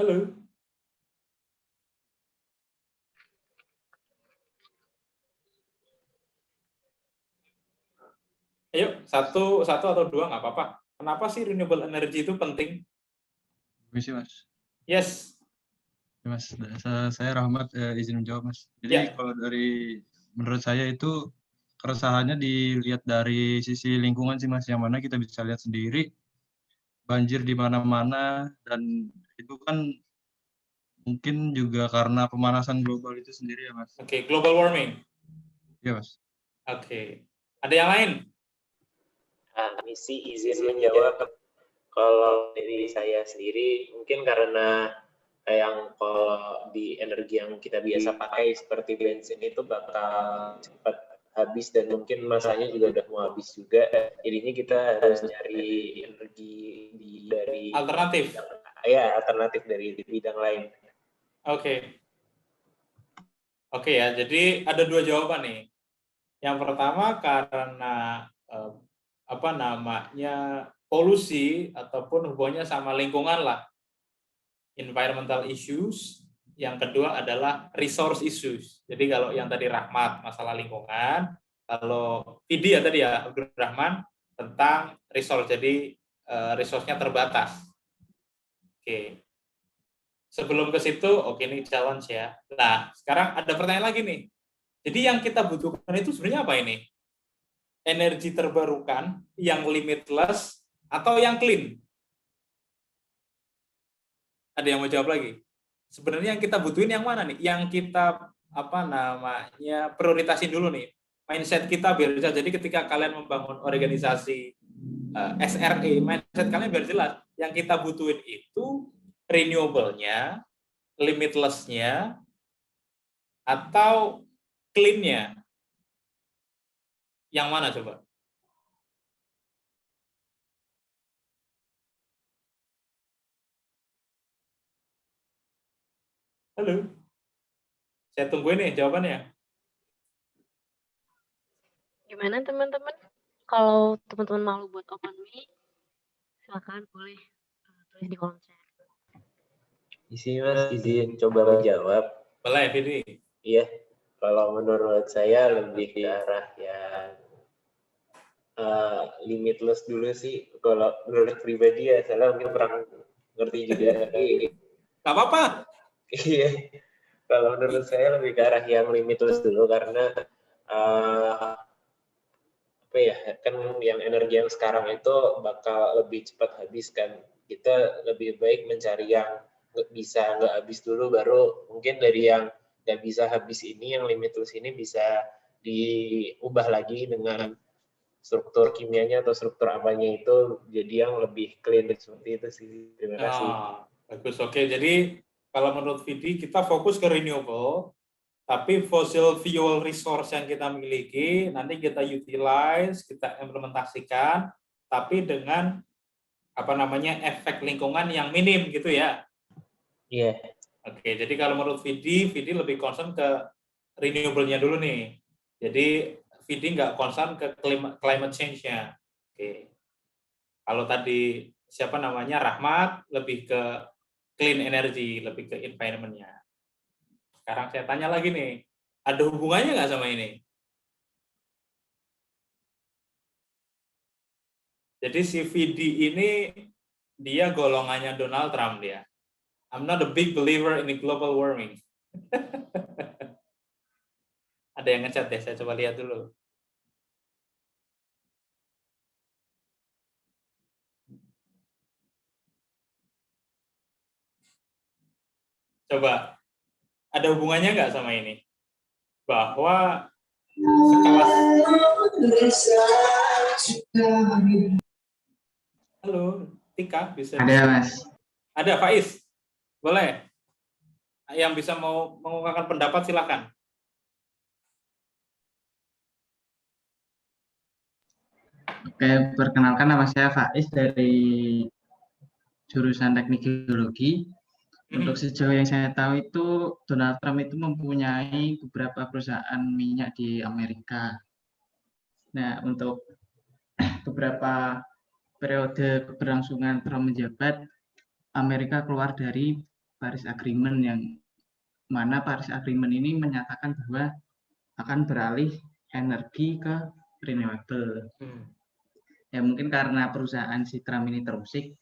Halo? Ayo, 1 atau 2 nggak apa-apa. Kenapa sih renewable energy itu penting? Permisi, Mas. Yes. Mas, saya Rahmat, izin menjawab, Mas. Jadi kalau menurut saya itu keresahannya dilihat dari sisi lingkungan sih, Mas. Yang mana kita bisa lihat sendiri banjir di mana-mana, dan itu kan mungkin juga karena pemanasan global itu sendiri ya, Mas. Oke, global warming. Iya, Mas. Oke. Ada yang lain? Misi izin menjawab. Kalau dari saya sendiri, mungkin karena yang kalau di energi yang kita biasa pakai seperti bensin itu bakal cepat habis dan mungkin masanya juga udah mau habis juga. Jadinya kita harus nyari energi dari Alternatif. alternatif dari bidang lain. Oke. Oke ya, jadi ada 2 jawaban nih. Yang pertama karena polusi ataupun hubungannya sama lingkungan lah. Environmental issues. Yang kedua adalah resource issues. Jadi kalau yang tadi Rahmat masalah lingkungan, kalau Vidi ya tadi ya Abdurrahman tentang resource. Jadi resource-nya terbatas. Oke. Sebelum ke situ, oke ini challenge ya. Nah, sekarang ada pertanyaan lagi nih. Jadi yang kita butuhkan itu sebenarnya apa ini? Energi terbarukan, yang limitless, atau yang clean? Ada yang mau jawab lagi? Sebenarnya yang kita butuhin yang mana nih? Yang kita prioritasin dulu nih. Mindset kita biar jelas. Jadi ketika kalian membangun organisasi SRE, mindset kalian biar jelas. Yang kita butuhin itu renewable-nya, limitless-nya, atau clean-nya. Yang mana coba? Halo? Saya tungguin nih jawabannya. Gimana teman-teman? Kalau teman-teman malu buat open mic, silakan boleh tulis di kolom chat. Isi Mas, izin coba menjawab. Boleh, Vidi. Iya, kalau menurut saya lebih ke arah yang limitless dulu sih. Kalau menurut pribadi ya, saya mungkin kurang ngerti juga. Gak apa-apa. Iya, kalau menurut saya lebih ke arah yang limitless dulu karena kan yang energi yang sekarang itu bakal lebih cepat habis kan. Kita lebih baik mencari yang bisa nggak habis dulu, baru mungkin dari yang nggak bisa habis ini, yang limitless ini bisa diubah lagi dengan struktur kimianya atau struktur apanya itu jadi yang lebih clean seperti itu sih. Terima kasih. Bagus, oke. Jadi kalau menurut Vidi kita fokus ke renewable, tapi fossil fuel resource yang kita miliki nanti kita utilize, kita implementasikan, tapi dengan efek lingkungan yang minim gitu ya. Iya. Oke, jadi kalau menurut Vidi lebih concern ke renewable-nya dulu nih. Jadi Vidi nggak concern ke climate change-nya. Oke. Kalau tadi Rahmat lebih ke clean energy, lebih ke environment-nya. Sekarang saya tanya lagi nih, ada hubungannya nggak sama ini? Jadi si Vidi ini dia golongannya Donald Trump dia. I'm not a big believer in global warming. Ada yang ngechat deh, saya coba lihat dulu. Coba, ada hubungannya nggak sama ini? Bahwa sekelas... Halo, Tika, bisa? Ada, Mas. Ada, Faiz. Boleh. Yang bisa mau mengungkapkan pendapat, silakan. Oke, perkenalkan nama saya Faiz dari jurusan Teknik Geologi. Untuk sejauh yang saya tahu itu Donald Trump itu mempunyai beberapa perusahaan minyak di Amerika. Nah, untuk beberapa periode keberlangsungan Trump menjabat, Amerika keluar dari Paris Agreement yang mana Paris Agreement ini menyatakan bahwa akan beralih energi ke renewable. Ya mungkin karena perusahaan si Trump ini terusik,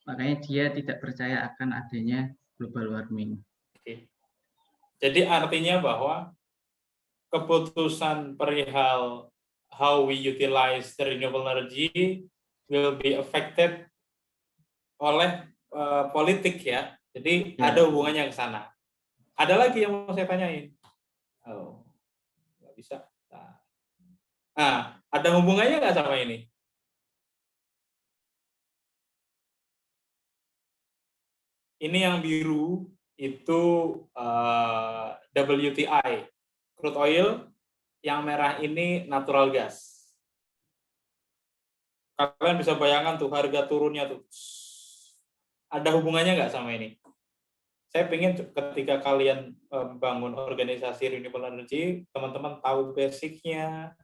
makanya dia tidak percaya akan adanya global warming. Oke. Jadi artinya bahwa keputusan perihal how we utilize the renewable energy will be affected oleh politik ya. Jadi ada hubungannya ke sana. Ada lagi yang mau saya tanyain? Oh, nggak bisa. Nah, ada hubungannya nggak sama ini? Ini yang biru itu WTI, crude oil. Yang merah ini natural gas. Kalian bisa bayangkan tuh harga turunnya tuh. Ada hubungannya nggak sama ini? Saya pengen ketika kalian bangun organisasi renewable energy, teman-teman tahu basicnya,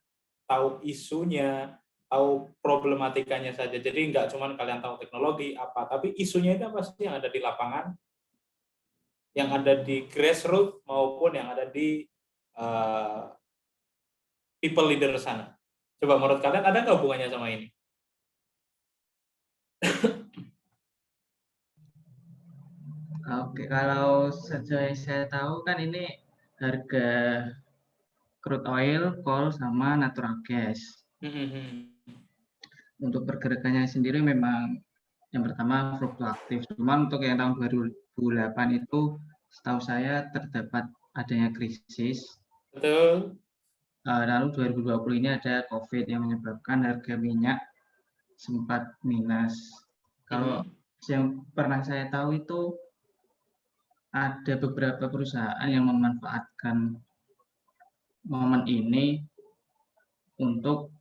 tahu isunya, tahu problematikanya saja. Jadi nggak cuma kalian tahu teknologi apa, tapi isunya itu apa sih yang ada di lapangan, yang ada di grassroots maupun yang ada di people leader sana. Coba menurut kalian ada nggak hubungannya sama ini? Oke, kalau sejauh yang saya tahu kan ini harga crude oil, coal, sama natural gas. Untuk pergerakannya sendiri memang yang pertama fluktuatif. Cuman untuk yang tahun 2008 itu setahu saya terdapat adanya krisis. Betul. Lalu 2020 ini ada COVID yang menyebabkan harga minyak sempat minus. Kalau yang pernah saya tahu itu ada beberapa perusahaan yang memanfaatkan momen ini untuk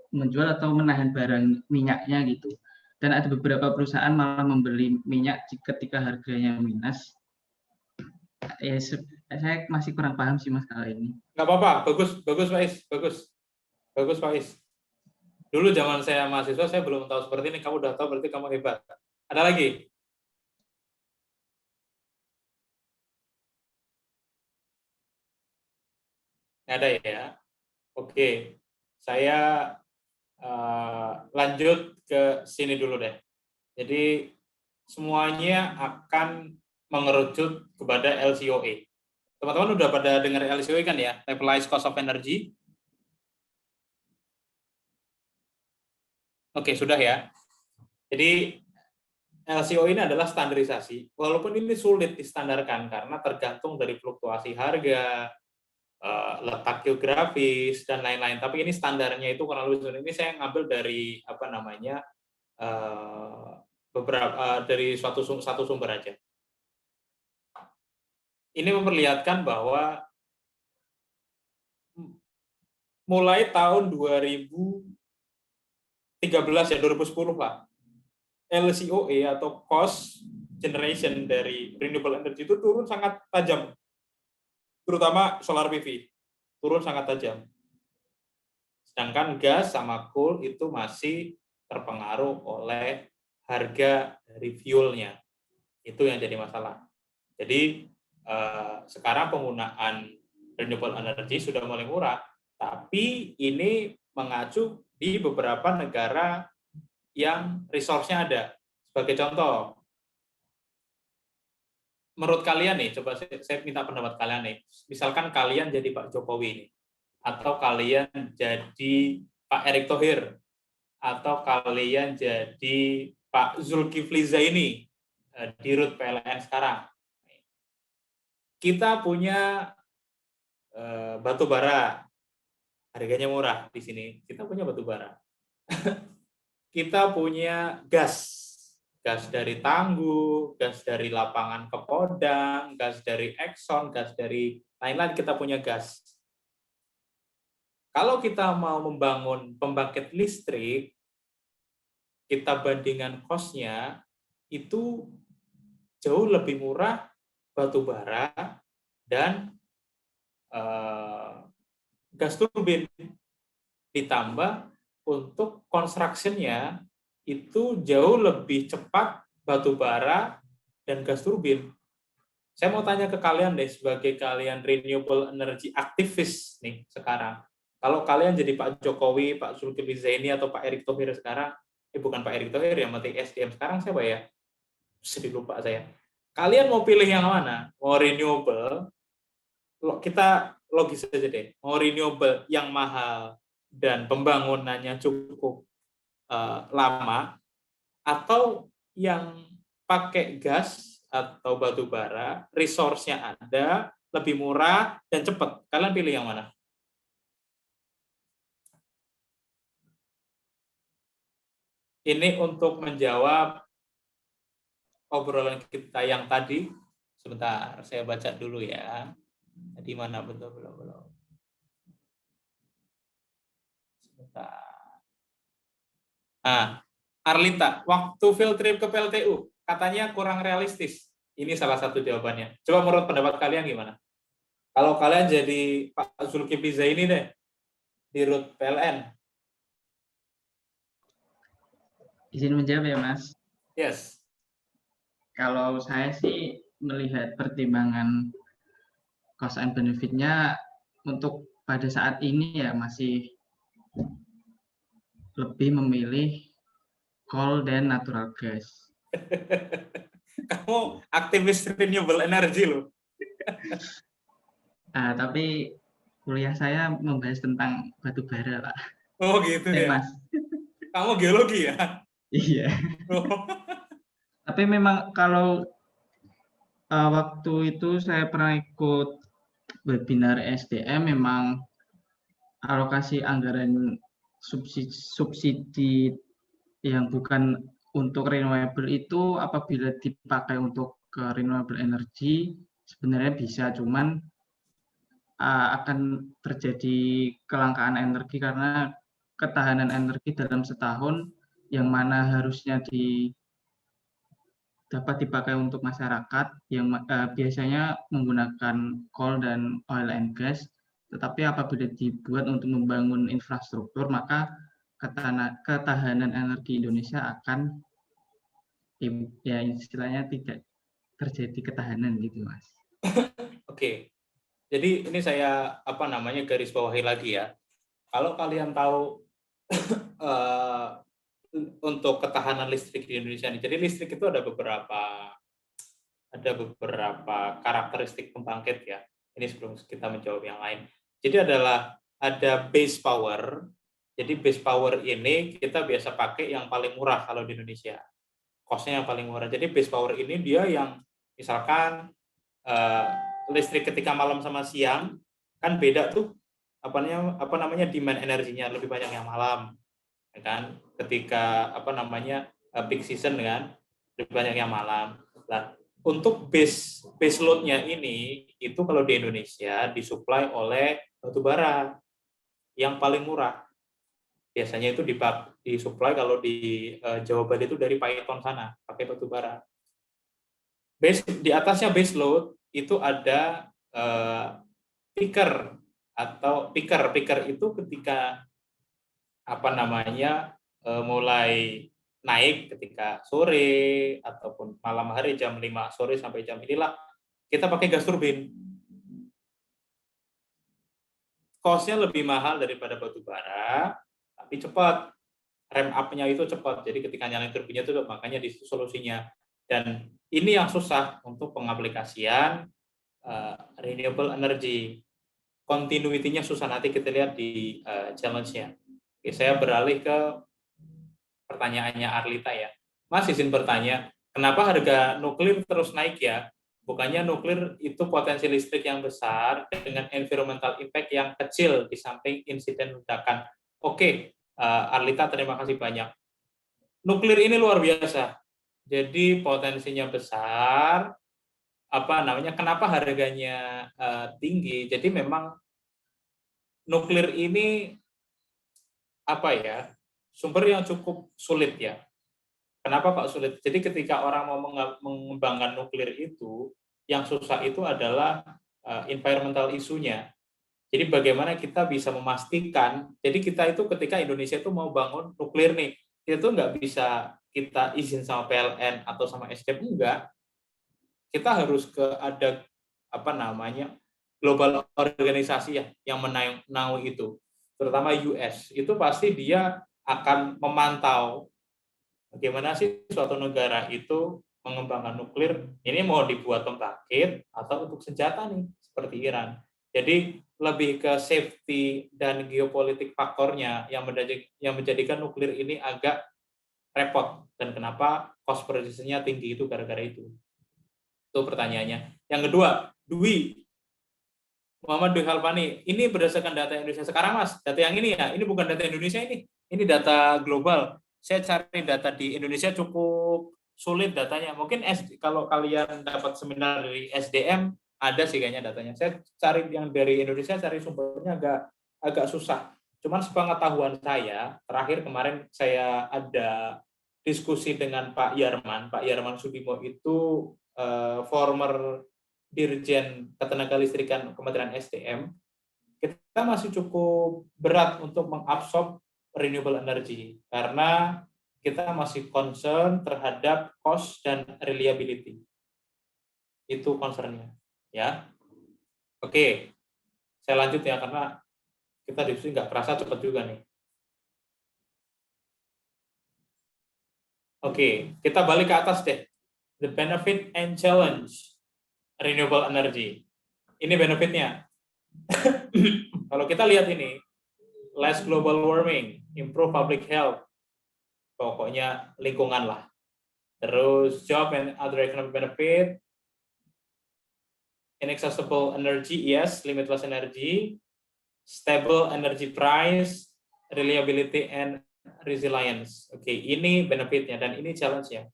menjual atau menahan barang minyaknya gitu. Dan ada beberapa perusahaan malah membeli minyak ketika harganya minus. Ya, saya masih kurang paham sih Mas kalau ini. Nggak apa-apa, bagus Faiz, bagus Faiz. Dulu zaman saya mahasiswa saya belum tahu seperti ini, kamu udah tahu berarti kamu hebat. Ada lagi? Ada ya. Oke, saya lanjut ke sini dulu deh. Jadi semuanya akan mengerucut kepada LCOE. Teman-teman udah pada dengar LCOE kan ya, Levelized Cost of Energy? Oke, sudah ya. Jadi LCOE ini adalah standarisasi, walaupun ini sulit distandarkan karena tergantung dari fluktuasi harga, letak geografis dan lain-lain. Tapi ini standarnya itu kurang lebih ini saya ngambil dari beberapa dari satu sumber aja. Ini memperlihatkan bahwa mulai tahun 2013 ya 2010 lah, LCOE atau cost generation dari renewable energy itu turun sangat tajam. Terutama solar PV, turun sangat tajam. Sedangkan gas sama coal itu masih terpengaruh oleh harga dari fuelnya. Itu yang jadi masalah. Jadi sekarang penggunaan renewable energy sudah mulai murah, tapi ini mengacu di beberapa negara yang resource-nya ada. Sebagai contoh, menurut kalian nih, coba saya minta pendapat kalian nih. Misalkan kalian jadi Pak Jokowi nih, atau kalian jadi Pak Erick Thohir, atau kalian jadi Pak Zulkifli Zaini di Rut PLN sekarang. Kita punya batu bara, harganya murah di sini. Kita punya batu bara. Kita punya gas dari Tangguh, gas dari lapangan ke Podang, gas dari Exxon, gas dari lain-lain, kita punya gas. Kalau kita mau membangun pembangkit listrik, kita bandingkan cost-nya, itu jauh lebih murah batu bara dan gas turbin. Ditambah untuk construction-nya itu jauh lebih cepat batu bara dan gas turbin. Saya mau tanya ke kalian deh, sebagai kalian renewable energy aktivis nih sekarang. Kalau kalian jadi Pak Jokowi, Pak Zulkifli Zaini, atau Pak Erick Thohir sekarang, bukan Pak Erick Thohir ya, Menteri SDM sekarang siapa ya? Sedih lupa saya. Kalian mau pilih yang mana? Mau renewable? Kita logis saja deh. Mau renewable yang mahal dan pembangunannya cukup lama, atau yang pakai gas atau batu bara, resource-nya ada, lebih murah dan cepat. Kalian pilih yang mana? Ini untuk menjawab obrolan kita yang tadi. Sebentar, saya baca dulu ya. Di mana belum. Sebentar. Nah, Arlita, waktu field trip ke PLTU katanya kurang realistis. Ini salah satu jawabannya. Coba menurut pendapat kalian gimana? Kalau kalian jadi Pak Zulkifli Zaini deh di rute PLN. Izin menjawab ya, Mas. Yes. Kalau saya sih melihat pertimbangan cost and benefit-nya untuk pada saat ini ya masih lebih memilih coal dan natural gas. Kamu aktivis renewable energy loh. Tapi kuliah saya membahas tentang batu bara, Pak. Oh gitu ya. Mas. Kamu geologi ya? Iya. Tapi memang kalau waktu itu saya pernah ikut webinar SDM, memang alokasi anggaran subsidi yang bukan untuk renewable itu apabila dipakai untuk renewable energy sebenarnya bisa, cuman akan terjadi kelangkaan energi karena ketahanan energi dalam setahun yang mana harusnya dapat dipakai untuk masyarakat yang biasanya menggunakan coal dan oil and gas, tetapi apabila dibuat untuk membangun infrastruktur maka ketahanan energi Indonesia akan ya istilahnya tidak terjadi ketahanan gitu, Mas. Oke. Jadi ini saya garis bawahi lagi ya. Kalau kalian tahu untuk ketahanan listrik di Indonesia ini, jadi listrik itu ada beberapa karakteristik pembangkit ya. Ini sebelum kita menjawab yang lain. Jadi ada base power. Jadi base power ini kita biasa pakai yang paling murah kalau di Indonesia. Cost-nya yang paling murah. Jadi base power ini dia yang misalkan listrik ketika malam sama siang kan beda tuh demand energinya, lebih banyak yang malam, ya kan? Ketika peak season kan lebih banyak yang malam. Nah, untuk base load-nya ini itu kalau di Indonesia disuplai oleh batu bara yang paling murah. Biasanya itu disuplai kalau di Jawa Barat itu dari Paiton sana pakai batu bara. Di atasnya base load itu ada peaker atau peaker itu ketika mulai naik ketika sore ataupun malam hari jam 5 sore sampai jam inilah kita pakai gas turbin. Cost-nya lebih mahal daripada batu bara, tapi cepat. Ramp up-nya itu cepat. Jadi ketika nyalain turbinnya itu makanya di solusinya. Dan ini yang susah untuk pengaplikasian renewable energy. Continuity-nya susah, nanti kita lihat di challenge-nya. Oke, saya beralih ke pertanyaannya Arlita ya. Mas izin bertanya, kenapa harga nuklir terus naik ya? Bukannya nuklir itu potensi listrik yang besar dengan environmental impact yang kecil di samping insiden ledakan. Oke, Arlita terima kasih banyak. Nuklir ini luar biasa. Jadi potensinya besar, kenapa harganya tinggi? Jadi memang nuklir ini sumber yang cukup sulit ya. Kenapa kok sulit? Jadi ketika orang mau mengembangkan nuklir itu, yang susah itu adalah environmental isunya. Jadi bagaimana kita bisa memastikan, jadi kita itu ketika Indonesia itu mau bangun nuklir nih, itu nggak bisa kita izin sama PLN atau sama SDM, enggak. Kita harus ada global organisasi ya yang menaungi itu, terutama US. Itu pasti dia akan memantau bagaimana sih suatu negara itu mengembangkan nuklir, ini mau dibuat pembangkit atau untuk senjata nih, seperti Iran. Jadi lebih ke safety dan geopolitik faktornya yang menjadikan nuklir ini agak repot, dan kenapa cost produksinya tinggi itu gara-gara itu. Itu pertanyaannya. Yang kedua, Muhammad Dwi Halpani, ini berdasarkan data Indonesia sekarang, Mas. Data yang ini ya, ini bukan data Indonesia ini data global. Saya cari data di Indonesia cukup sulit datanya. Mungkin kalau kalian dapat seminar dari SDM, ada sih kayaknya datanya. Saya cari yang dari Indonesia, cari sumbernya agak susah. Cuman sepengetahuan saya, terakhir kemarin saya ada diskusi dengan Pak Yarman Sudimo itu former Dirjen Ketenagalistrikan Kementerian SDM. Kita masih cukup berat untuk mengabsorb renewable energy karena kita masih concern terhadap cost dan reliability. Itu concernnya, ya. Oke, saya lanjut ya karena kita diskusi nggak kerasa cepat juga nih. Oke, kita balik ke atas deh. The benefit and challenge renewable energy. Ini benefitnya. Kalau kita lihat ini, less global warming, improve public health, pokoknya lingkungan lah. Terus job and other economic benefit, inaccessible energy, yes, limitless energy, stable energy price, reliability and resilience. Oke, ini benefitnya dan ini challenge-nya.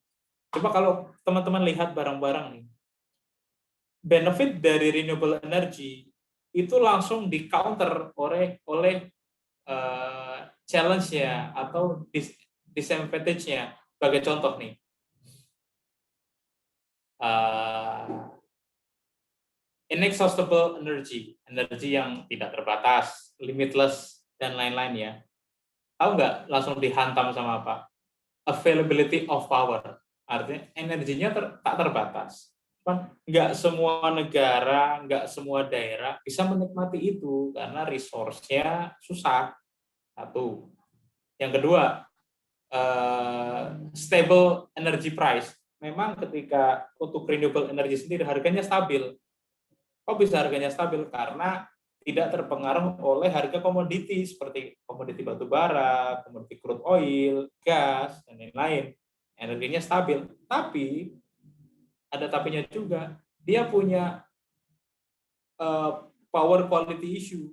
Coba kalau teman-teman lihat bareng-bareng nih, benefit dari renewable energy itu langsung di counter oleh challenge-nya atau disadvantage-nya. Sebagai contoh nih, inexhaustible energy yang tidak terbatas, limitless, dan lain-lain ya. Tahu nggak langsung dihantam sama apa? Availability of power. Artinya energinya tak terbatas. Nggak semua negara, nggak semua daerah bisa menikmati itu karena resource-nya susah. Satu. Yang kedua, stable energy price. Memang ketika untuk renewable energy sendiri harganya stabil. Kok bisa harganya stabil? Karena tidak terpengaruh oleh harga komoditi seperti komoditi batu bara, komoditi crude oil, gas, dan lain-lain. Energinya stabil. Tapi ada tapinya juga. Dia punya power quality issue.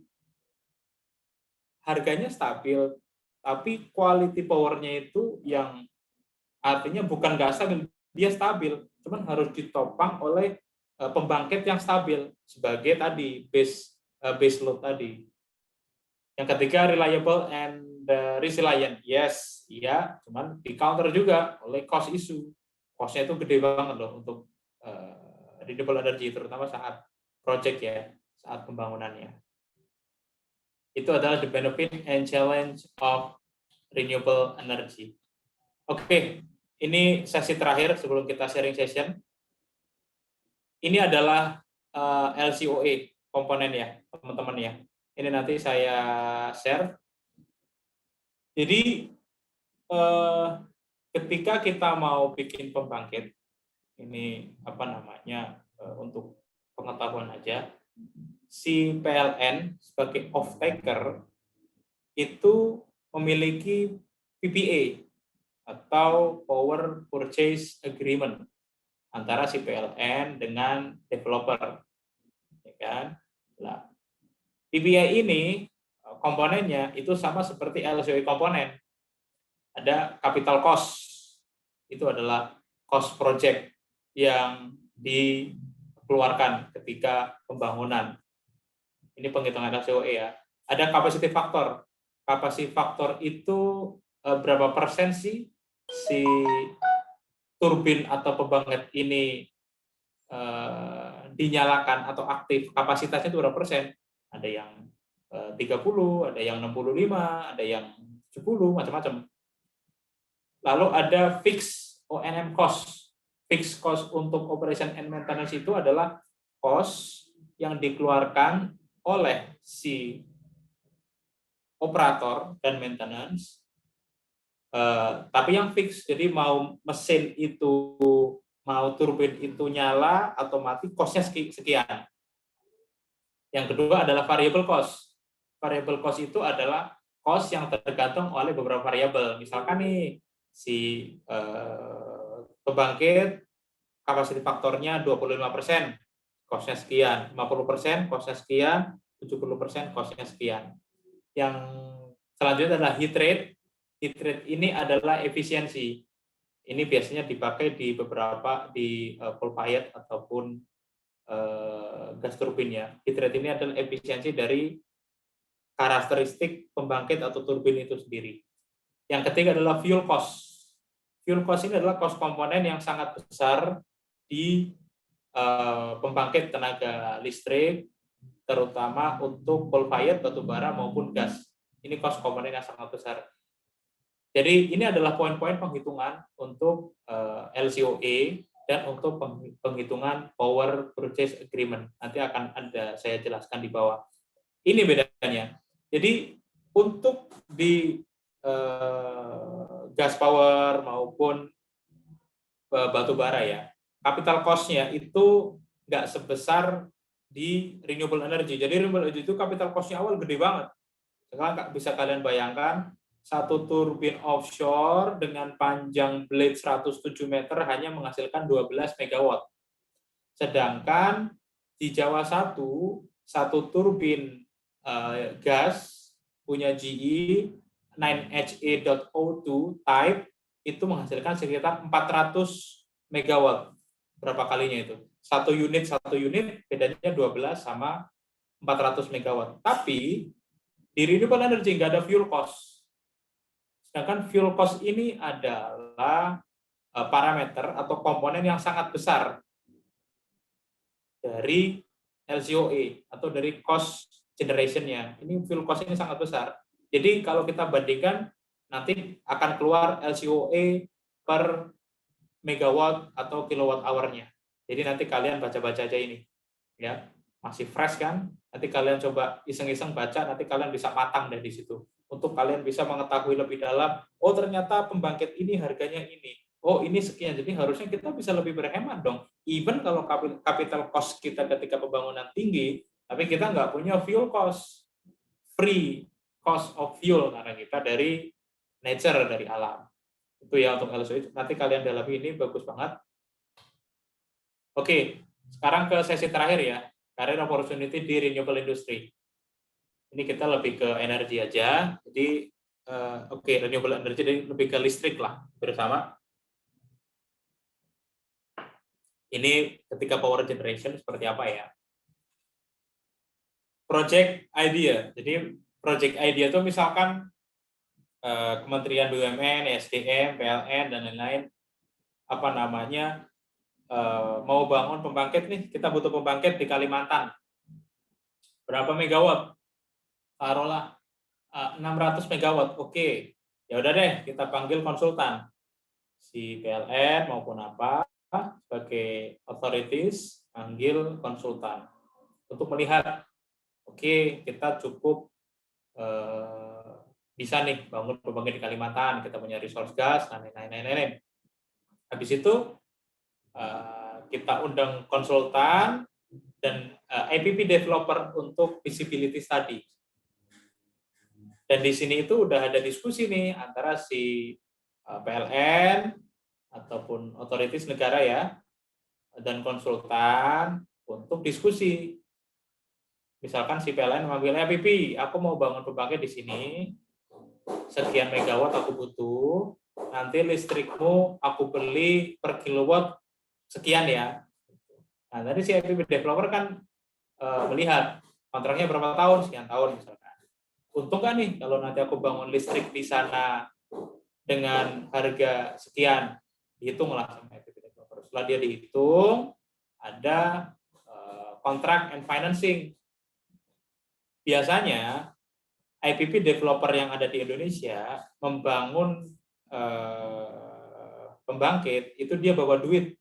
Harganya stabil, tapi quality power-nya itu yang artinya bukan nggak stabil, dia stabil, cuman harus ditopang oleh pembangkit yang stabil sebagai tadi base load tadi. Yang ketiga reliable and resilient, yes, iya, cuman di counter juga oleh cost issue. Cost-nya itu gede banget loh untuk renewable energy, terutama saat project ya, saat pembangunannya. Itu adalah the benefit and challenge of renewable energy. Oke, ini sesi terakhir sebelum kita sharing session. Ini adalah LCOE komponen ya, teman-teman ya. Ini nanti saya share. Jadi ketika kita mau bikin pembangkit, ini apa namanya untuk pengetahuan aja, si PLN sebagai off-taker itu memiliki PPA atau Power Purchase Agreement antara si PLN dengan developer, ya kan? Nah, PPA ini komponennya itu sama seperti LCOE komponen. Ada capital cost, itu adalah cost project yang dikeluarkan ketika pembangunan. Ini penghitungan LCOE ya. Ada capacity factor. Capacity factor itu berapa persen sih si turbin atau pembangkit ini dinyalakan atau aktif, kapasitasnya itu berapa persen? Ada yang 30, ada yang 65, ada yang 10, macam-macam. Lalu ada fixed O&M cost. Fixed cost untuk operation and maintenance itu adalah cost yang dikeluarkan oleh si operator dan maintenance, tapi yang fix, jadi mau mesin itu, mau turbin itu nyala atau mati, cost-nya sekian. Yang kedua adalah variable cost. Variable cost itu adalah cost yang tergantung oleh beberapa variabel. Misalkan nih, si pembangkit, kapasiti faktornya 25%, cost-nya sekian, 50% cost-nya sekian, 70% cost-nya sekian. Yang selanjutnya adalah hit rate. Hit rate ini adalah efisiensi. Ini biasanya dipakai di beberapa coal fired ataupun gas turbin ya. Heat rate ini adalah efisiensi dari karakteristik pembangkit atau turbin itu sendiri. Yang ketiga adalah fuel cost. Fuel cost ini adalah cost komponen yang sangat besar di pembangkit tenaga listrik, terutama untuk coal fired, batu bara maupun gas. Ini cost komponen yang sangat besar. Jadi ini adalah poin-poin penghitungan untuk LCOE dan untuk penghitungan Power Purchase Agreement. Nanti akan saya jelaskan di bawah. Ini bedanya. Jadi untuk di gas power maupun batu bara ya, capital cost-nya itu nggak sebesar di renewable energy. Jadi renewable energy itu capital cost-nya awal gede banget. Sekarang bisa kalian bayangkan, satu turbin offshore dengan panjang blade 107 meter hanya menghasilkan 12 megawatt. Sedangkan di Jawa satu turbin gas punya GE 9HA.02 type itu menghasilkan sekitar 400 megawatt. Berapa kalinya itu? Satu unit bedanya 12 sama 400 megawatt. Tapi di renewable energy nggak ada fuel cost. Sedangkan fuel cost ini adalah parameter atau komponen yang sangat besar dari LCOE atau dari cost generation-nya. Ini fuel cost ini sangat besar. Jadi kalau kita bandingkan, nanti akan keluar LCOE per megawatt atau kilowatt hour-nya. Jadi nanti kalian baca-baca aja ini. Ya, masih fresh kan? Nanti kalian coba iseng-iseng baca, nanti kalian bisa matang dari situ. Untuk kalian bisa mengetahui lebih dalam, oh ternyata pembangkit ini harganya ini. Oh ini sekian, jadi harusnya kita bisa lebih berhemat dong. Even kalau capital cost kita ketika pembangunan tinggi, tapi kita nggak punya fuel cost, free cost of fuel, karena kita dari nature, dari alam. Itu ya untuk LCOE, nanti kalian dalami ini, bagus banget. Oke, sekarang ke sesi terakhir ya, career opportunity di renewable industry. Ini kita lebih ke energi aja, jadi renewable energy jadi lebih ke listrik lah bersama. Ini ketika power generation seperti apa ya? Project idea. Jadi project idea itu misalkan Kementerian BUMN, SDM, PLN dan lain-lain mau bangun pembangkit nih, kita butuh pembangkit di Kalimantan. Berapa megawatt? Taruhlah 600 megawatt. Oke. Ya udah deh, kita panggil konsultan. Si PLN maupun apa sebagai authorities panggil konsultan untuk melihat oke, kita cukup bisa nih bangun pembangkit di Kalimantan, kita punya resource gas dan lain-lain. Habis itu kita undang konsultan dan IPP developer untuk feasibility study. Dan di sini itu udah ada diskusi nih antara si PLN ataupun otoritas negara ya dan konsultan untuk diskusi. Misalkan si PLN memanggil IPP, aku mau bangun pembangkit di sini, sekian megawatt aku butuh, nanti listrikmu aku beli per kilowatt sekian ya. Nah, tadi si IPP developer kan melihat kontraknya berapa tahun, sekian tahun misalkan. Untung nggak nih kalau nanti aku bangun listrik di sana dengan harga sekian, dihitunglah sama IPP developer. Setelah dia dihitung, ada kontrak and financing. Biasanya IPP developer yang ada di Indonesia membangun pembangkit itu dia bawa duit.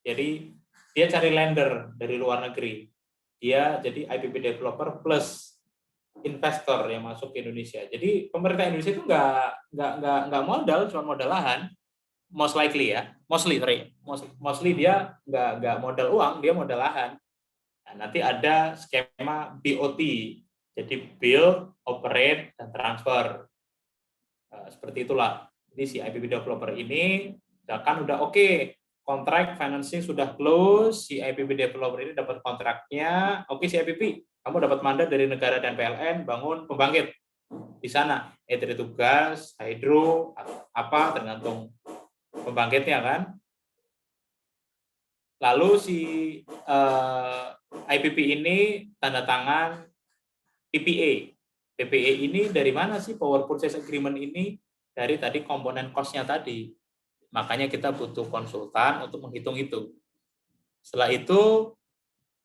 Jadi dia cari lender dari luar negeri. Dia jadi IPP developer plus investor yang masuk ke Indonesia. Jadi pemerintah Indonesia itu nggak modal, cuma modal lahan. Mostly dia nggak modal uang, dia modal lahan. Nah, nanti ada skema BOT, jadi build, operate, dan transfer. Seperti itulah. Jadi si IPP developer ini misalkan udah oke, kontrak financing sudah close, si IPP developer ini dapat kontraknya, oke si IPP, kamu dapat mandat dari negara dan PLN bangun pembangkit di sana, either itu gas, hydro, apa tergantung pembangkitnya kan. Lalu si IPP ini tanda tangan PPA. PPA ini dari mana sih Power Purchase Agreement ini? Dari tadi komponen cost-nya tadi. Makanya kita butuh konsultan untuk menghitung itu. Setelah itu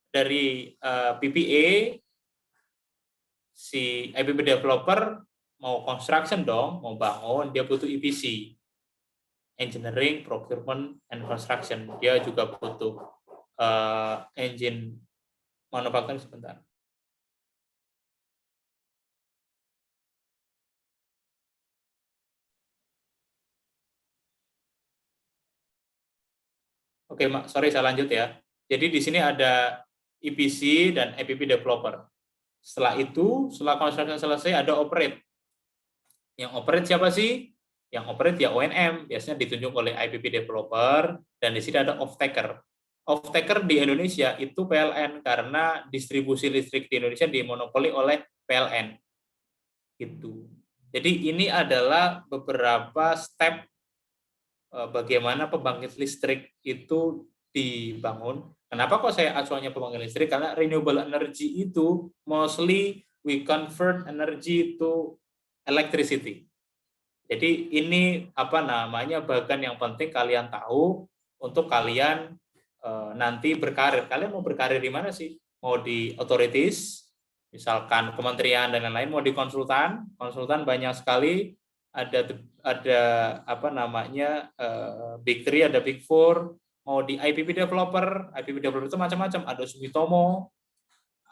dari PPA, si IPP developer mau construction dong, mau bangun, dia butuh EPC. Engineering, Procurement, and Construction. Dia juga butuh engine manufacturing sebentar. Oke, sorry saya lanjut ya. Jadi di sini ada EPC dan IPP developer. Setelah itu, setelah construction selesai ada operate. Yang operate siapa sih? Yang operate ya O&M, biasanya ditunjuk oleh IPP developer, dan di sini ada off-taker. Off-taker di Indonesia itu PLN, karena distribusi listrik di Indonesia dimonopoli oleh PLN. Gitu. Jadi ini adalah beberapa step bagaimana pembangkit listrik itu dibangun. Kenapa kok saya acuannya pembangkit listrik? Karena renewable energy itu mostly we convert energy to electricity. Jadi ini apa namanya bagian yang penting kalian tahu untuk kalian nanti berkarir. Kalian mau berkarir di mana sih? Mau di authorities, misalkan kementerian dan lain-lain, mau di konsultan. Konsultan banyak sekali. Ada apa namanya Big 3, ada Big 4, mau di IPP developer itu macam-macam, ada Sumitomo,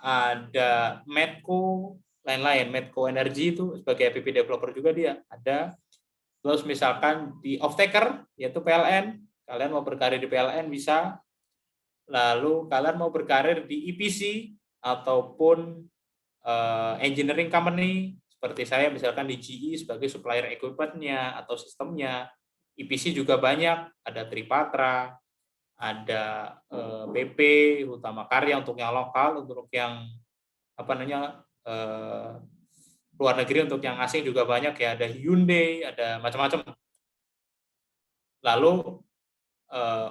ada Medco, lain-lain. Medco Energy itu sebagai IPP developer juga dia ada. Terus misalkan di off-taker yaitu PLN, kalian mau berkarir di PLN bisa. Lalu kalian mau berkarir di EPC ataupun engineering company, seperti saya misalkan di GE sebagai supplier equipment-nya atau sistemnya. EPC juga banyak, ada Tripatra, ada BP, Utama Karya untuk yang lokal, untuk yang apa namanya luar negeri, untuk yang asing juga banyak ya, ada Hyundai, ada macam-macam. Lalu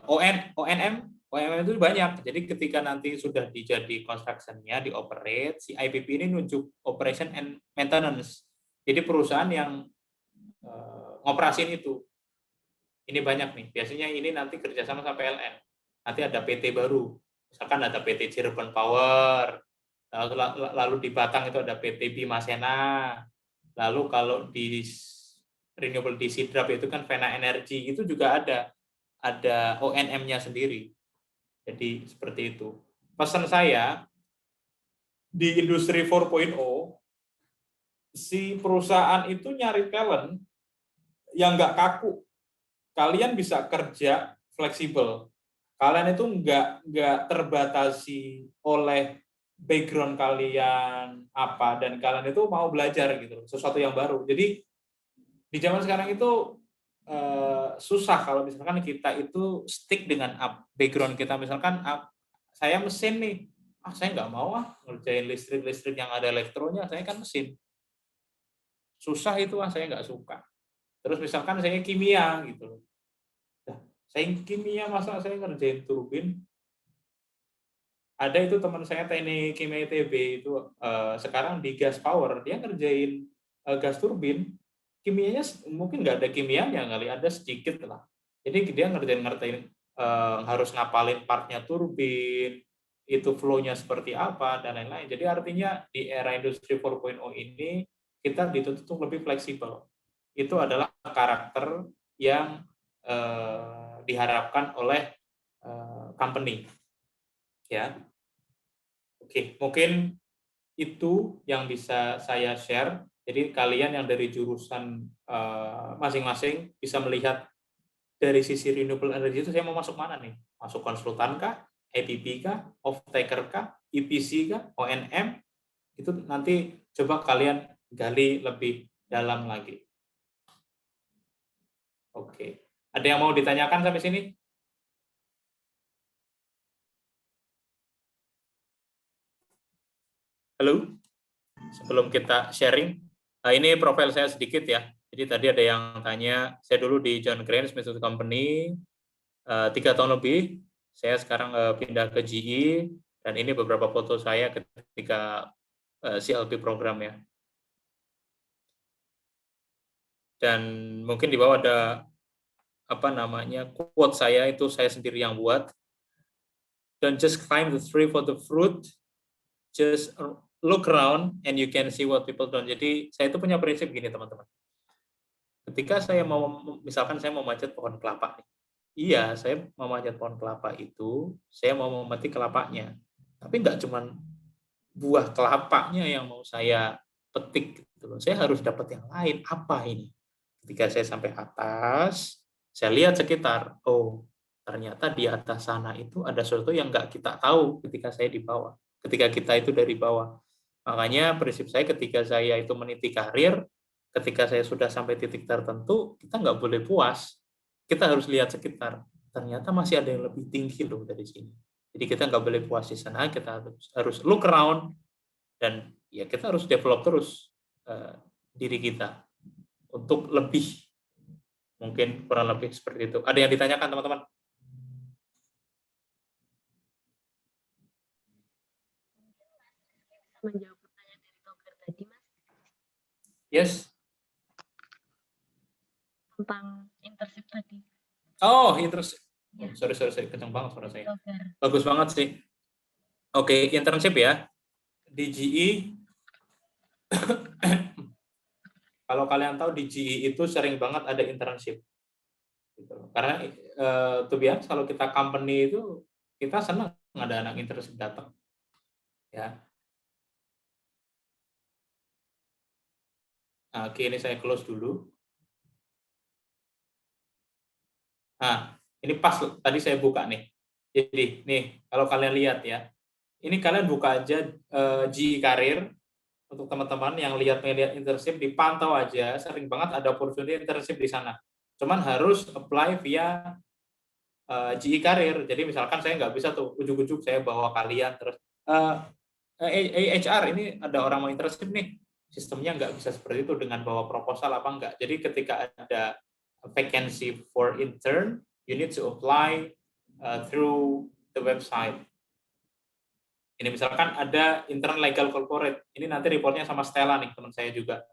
ONM itu banyak. Jadi ketika nanti sudah dijadi construction-nya, di-operate, si IPP ini nunjuk operation and maintenance. Jadi perusahaan yang ngoperasin itu. Ini banyak nih. Biasanya ini nanti kerjasama sama PLN. Nanti ada PT baru. Misalkan ada PT Cirebon Power. Lalu di Batang itu ada PT Bimasena. Lalu kalau di renewable di Sidrap itu kan Vena Energy, itu juga ada ONM-nya sendiri. Jadi seperti itu. Pesan saya di industri 4.0, si perusahaan itu nyari talent yang nggak kaku. Kalian bisa kerja fleksibel. Kalian itu nggak terbatasi oleh background kalian apa, dan kalian itu mau belajar gitu, sesuatu yang baru. Jadi di zaman sekarang itu susah kalau misalkan kita itu stick dengan background kita. Misalkan saya mesin nih, saya nggak mau ngerjain listrik yang ada elektronya, saya kan mesin. Susah itu, saya nggak suka. Terus misalkan saya kimia gitu. Nah, saya kimia, masa saya ngerjain turbin? Ada itu teman saya teknik kimia ITB itu sekarang di gas power, dia ngerjain gas turbin. Kimianya mungkin nggak ada kimianya kali, ada sedikit lah. Jadi dia ngerjain harus ngapalin partnya turbin, itu flow-nya seperti apa, dan lain-lain. Jadi artinya di era industri 4.0 ini kita dituntut untuk lebih fleksibel. Itu adalah karakter yang diharapkan oleh company. Ya. Oke, mungkin itu yang bisa saya share. Jadi kalian yang dari jurusan masing-masing bisa melihat dari sisi renewable energy itu saya mau masuk mana nih? Masuk konsultan kah? IPP kah? Off-taker kah? EPC kah? ONM? Itu nanti coba kalian gali lebih dalam lagi. Oke. Ada yang mau ditanyakan sampai sini? Halo? Sebelum kita sharing. Nah, ini profil saya sedikit ya. Jadi tadi ada yang tanya, saya dulu di John Crane Smith Company 3 tahun lebih, saya sekarang pindah ke GE, dan ini beberapa foto saya ketika CLP program ya. Dan mungkin di bawah ada apa namanya quote saya, itu saya sendiri yang buat. Don't just climb the tree for the fruit, just look around and you can see what people don't. Jadi saya itu punya prinsip gini teman-teman. Ketika saya mau, misalkan saya mau manjat pohon kelapa, iya saya mau manjat pohon kelapa itu, saya mau memetik kelapanya. Tapi nggak cuma buah kelapanya yang mau saya petik, gitu loh. Saya harus dapat yang lain. Apa ini? Ketika saya sampai atas, saya lihat sekitar, oh ternyata di atas sana itu ada sesuatu yang nggak kita tahu ketika saya di bawah, ketika kita itu dari bawah. Makanya prinsip saya ketika saya itu meniti karir, ketika saya sudah sampai titik tertentu, kita nggak boleh puas. Kita harus lihat sekitar, ternyata masih ada yang lebih tinggi loh dari sini. Jadi kita nggak boleh puas di sana, kita harus look around, dan ya kita harus develop terus diri kita untuk lebih, mungkin kurang lebih seperti itu. Ada yang ditanyakan teman-teman? Menjawab pertanyaan dari Togar tadi, Mas. Yes. Tentang internship tadi. Oh, internship. Ya. Sorry, kencang banget suara saya. Togar. Bagus banget sih. Oke, internship ya. Di GE, kalau kalian tahu di GE itu sering banget ada internship. Gitu. Karena to be honest, kalau kita company itu, kita senang ada anak internship datang. Ya. Nah, oke, ini saya close dulu. Nah, ini pas tadi saya buka nih. Jadi, nih, kalau kalian lihat ya, ini kalian buka aja GE Karir, untuk teman-teman yang lihat internship, dipantau aja, sering banget ada opportunity internship di sana. Cuman harus apply via GE Karir. Jadi misalkan saya nggak bisa tuh, ujuk-ujuk saya bawa kalian, terus HR, ini ada orang mau internship nih, sistemnya nggak bisa seperti itu dengan bawa proposal apa enggak. Jadi ketika ada vacancy for intern, you need to apply through the website. Ini misalkan ada intern legal corporate, ini nanti reportnya sama Stella nih, teman saya juga.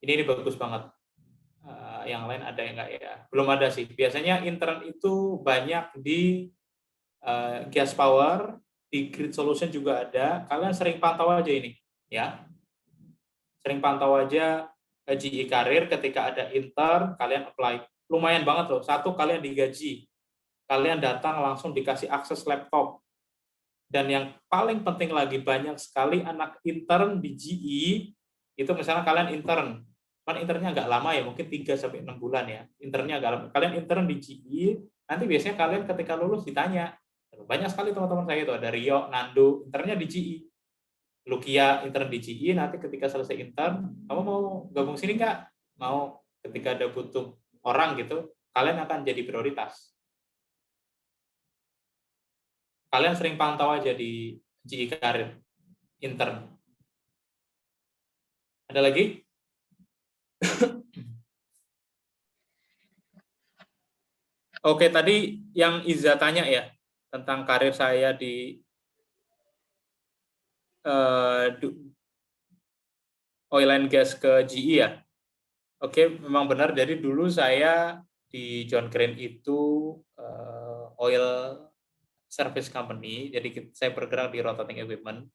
Ini bagus banget. Yang lain ada yang enggak ya? Belum ada sih. Biasanya intern itu banyak di Gas Power, di Grid Solution juga ada. Kalian sering pantau aja ini, ya. Sering pantau aja GE Karir, ketika ada intern, kalian apply. Lumayan banget loh. Satu, kalian digaji. Kalian datang langsung dikasih akses laptop. Dan yang paling penting lagi, banyak sekali anak intern di GE, itu misalnya kalian intern, kan internnya nggak lama ya, mungkin 3-6 bulan ya, internnya nggak lama. Kalian intern di GE, nanti biasanya kalian ketika lulus ditanya, banyak sekali teman-teman saya itu, ada Rio, Nando, internnya di GE, Lukia intern di GE, nanti ketika selesai intern, kamu mau gabung sini nggak? Mau, ketika ada butuh orang gitu, kalian akan jadi prioritas. Kalian sering pantau aja di GE Karir, intern. Ada lagi? Oke, tadi yang Iza tanya ya, tentang karir saya di oil and gas ke GE ya. Oke, memang benar. Jadi dulu saya di John Crane itu oil service company, jadi saya bergerak di rotating equipment.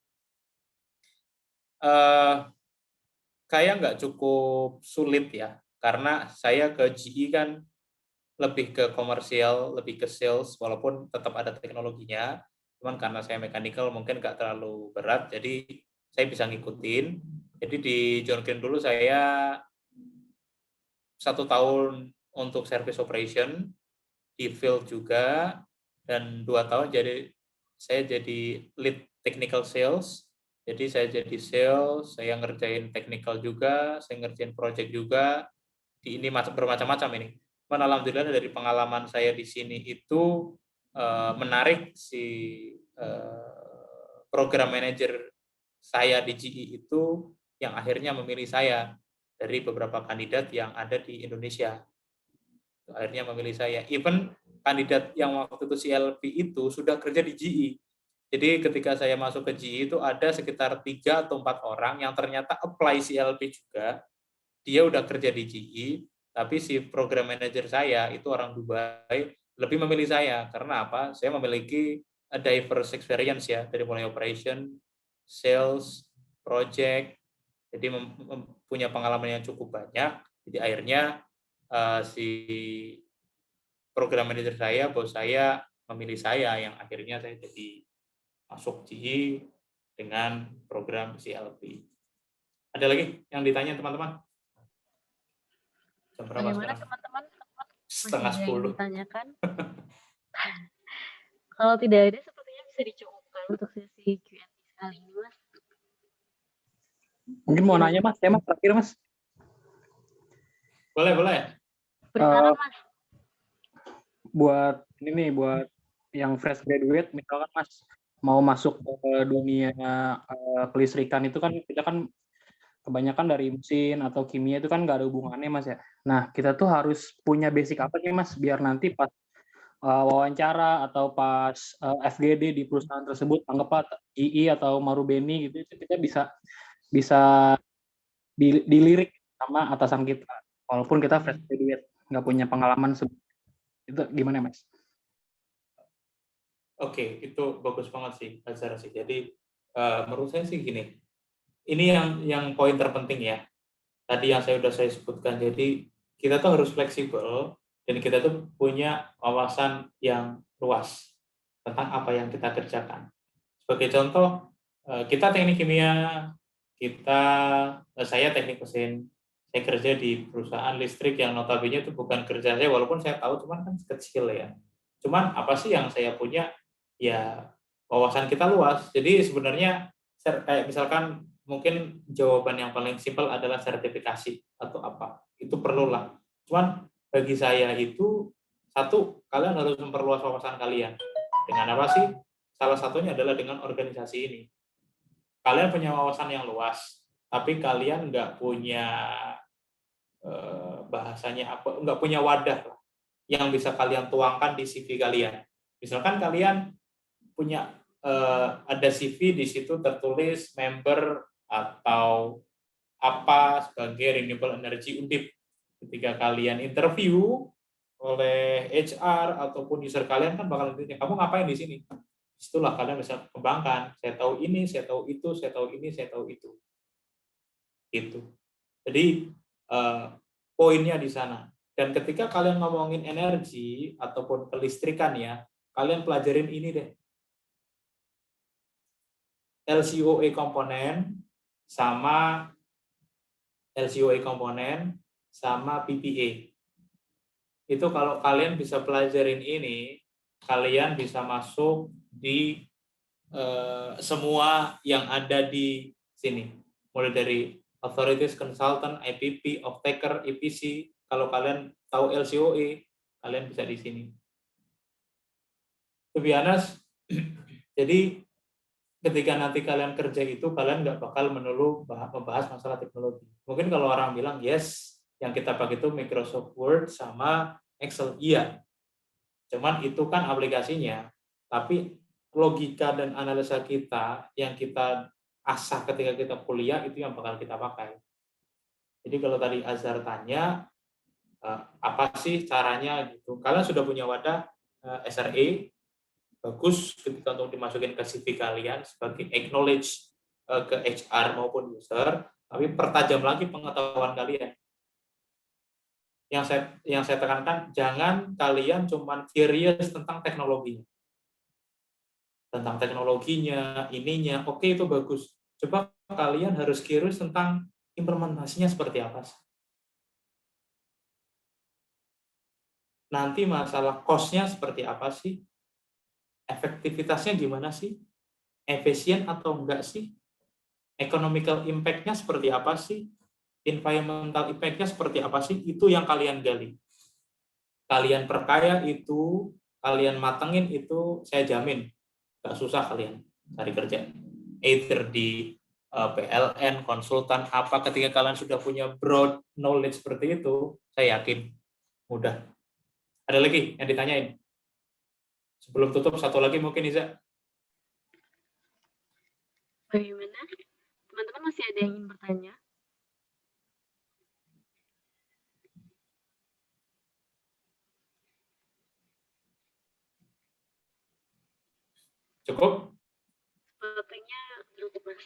Kayak nggak cukup sulit ya, karena saya ke GE kan lebih ke komersial, lebih ke sales, walaupun tetap ada teknologinya, cuman karena saya mechanical mungkin nggak terlalu berat, jadi saya bisa ngikutin. Jadi di John Crane dulu saya 1 tahun untuk service operation, di field juga, dan 2 tahun saya jadi lead technical sales. Jadi saya jadi sales, saya ngerjain technical juga, saya ngerjain project juga. Di ini bermacam-macam ini. Cuman alhamdulillah dari pengalaman saya di sini itu menarik, si program manager saya di GE itu yang akhirnya memilih saya. dari beberapa kandidat yang ada di Indonesia. Akhirnya memilih saya. Even kandidat yang waktu itu CLP itu sudah kerja di GE. Jadi ketika saya masuk ke GE itu ada sekitar 3 atau 4 orang yang ternyata apply CLP juga. Dia udah kerja di GE, tapi si program manager saya itu orang Dubai lebih memilih saya. Karena apa? Saya memiliki a diverse experience ya, dari mulai operation, sales, project, jadi punya pengalaman yang cukup banyak. Jadi akhirnya si program manager saya, bos saya memilih saya, yang akhirnya saya jadi masuk GE dengan program CLP. Ada lagi yang ditanya teman-teman? Jam berapa Bagaimana sekarang? teman-teman? Setengah Masih ada yang 10. ditanyakan? Kalau tidak ada, sepertinya bisa dicukupkan untuk sesi Q&A kali ini, Mas. Mungkin mau nanya Mas, ya Mas, terakhir Mas. Boleh. Bersaran, Mas. Buat ini nih, buat yang fresh graduate, misalkan Mas mau masuk ke dunia kelistrikan itu kan kita kan kebanyakan dari mesin atau kimia itu kan nggak ada hubungannya Mas ya. Nah kita tuh harus punya basic apa sih Mas biar nanti pas wawancara atau pas FGD di perusahaan tersebut, anggaplah GE atau Marubeni gitu, itu kita bisa dilirik sama atasan kita, walaupun kita fresh graduate nggak punya pengalaman itu gimana Mas? Oke, itu bagus banget sih, Azhar sih. Jadi menurut saya sih gini, ini yang poin terpenting ya. Tadi yang saya sebutkan. Jadi kita tuh harus fleksibel dan kita tuh punya wawasan yang luas tentang apa yang kita kerjakan. Sebagai contoh, kita teknik kimia, saya teknik mesin, saya kerja di perusahaan listrik yang notabene itu bukan kerja saya, walaupun saya tahu, cuman kan kecil ya. Cuman apa sih yang saya punya? Ya wawasan kita luas. Jadi sebenarnya kayak misalkan mungkin jawaban yang paling simpel adalah sertifikasi atau apa. Itu perlulah. Cuman bagi saya itu satu, kalian harus memperluas wawasan kalian. Dengan apa sih? Salah satunya adalah dengan organisasi ini. Kalian punya wawasan yang luas, tapi kalian nggak punya bahasanya apa, nggak punya wadah lah yang bisa kalian tuangkan di CV kalian. Misalkan kalian punya ada CV di situ tertulis member atau apa sebagai renewable energy Undip. Ketika kalian interview oleh HR ataupun user kalian kan bakal ditanya, kamu ngapain di sini? Itulah kalian bisa kembangkan. Saya tahu ini, saya tahu itu, saya tahu ini, saya tahu itu. Gitu. Jadi poinnya di sana. Dan ketika kalian ngomongin energi ataupun kelistrikan ya, kalian pelajarin ini deh. LCOE komponen sama PPA. Itu kalau kalian bisa pelajarin ini, kalian bisa masuk di semua yang ada di sini. Mulai dari authorities, consultant, IPP, off-taker, EPC. Kalau kalian tahu LCOE, kalian bisa di sini. To be honest, jadi ketika nanti kalian kerja itu, kalian nggak bakal melulu membahas masalah teknologi. Mungkin kalau orang bilang, yes, yang kita pakai itu Microsoft Word sama Excel. Iya. Cuman itu kan aplikasinya. Tapi logika dan analisa kita yang kita asah ketika kita kuliah, itu yang bakal kita pakai. Jadi kalau tadi Azhar tanya, apa sih caranya gitu. Kalian sudah punya wadah SRE, bagus ketika untuk dimasukin ke CV kalian sebagai acknowledge ke HR maupun user, tapi pertajam lagi pengetahuan kalian. Yang saya tekankan, jangan kalian cuma curious tentang teknologinya. Tentang teknologinya, ininya, oke itu bagus. Coba kalian harus curious tentang implementasinya seperti apa sih. Nanti masalah cost-nya seperti apa sih? Efektivitasnya gimana sih? Efisien atau enggak sih? Economical impact-nya seperti apa sih? Environmental impact-nya seperti apa sih? Itu yang kalian gali. Kalian perkaya itu, kalian matengin itu, saya jamin. Enggak susah kalian cari kerja. Either di PLN, konsultan, apa ketika kalian sudah punya broad knowledge seperti itu, saya yakin mudah. Ada lagi yang ditanyain? Sebelum tutup, satu lagi mungkin Iza. Bagaimana? Teman-teman masih ada yang ingin bertanya? Cukup? Sepertinya cukup, Mas.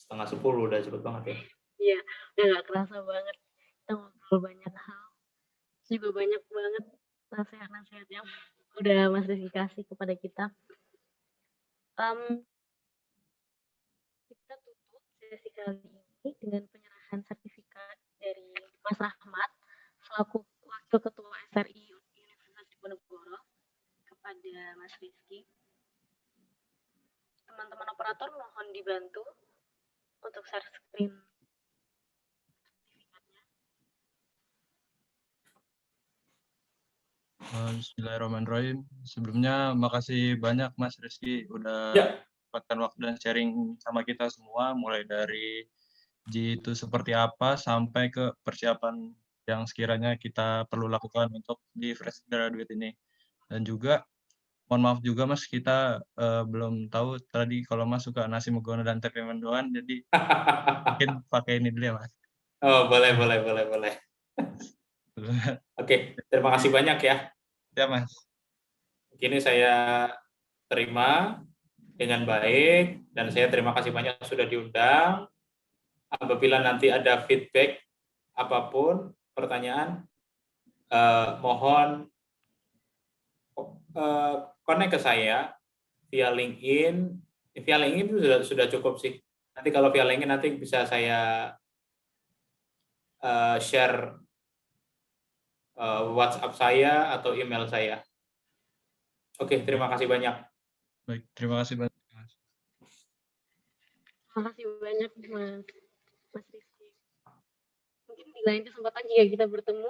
9:30 udah cepet banget ya. Iya, udah nggak kerasa banget. Kita ngobrol banyak hal. Terus juga banyak banget nasihat-nasihat yang udah Mas Rizky kasih kepada kita. Kita tutup sesi kali ini dengan penyerahan sertifikat dari Mas Rahmat selaku Wakil Ketua SRI Universitas Diponegoro kepada Mas Rizky. Teman-teman operator mohon dibantu untuk share screen sertifikatnya. Bismillahirrahmanirrahim. Sebelumnya makasih banyak Mas Rizky udah dapatkan waktu dan sharing sama kita semua, mulai dari G itu seperti apa sampai ke persiapan yang sekiranya kita perlu lakukan untuk di fresh graduate ini. Dan juga mohon maaf juga Mas, kita belum tahu tadi kalau Mas suka nasi megono dan tempe mendoan, jadi mungkin pakai ini dulu ya Mas. Oh, boleh. Oke, terima kasih banyak ya. Ya Mas. Ini saya terima dengan baik dan saya terima kasih banyak sudah diundang. Apabila nanti ada feedback apapun, pertanyaan, mohon connect ke saya via LinkedIn. Via LinkedIn itu sudah cukup sih. Nanti kalau via LinkedIn nanti bisa saya share WhatsApp saya atau email saya. Oke, terima kasih banyak. Baik, terima kasih banyak. Terima kasih banyak Mas Rizky. Mungkin di lain kesempatan jika kita bertemu,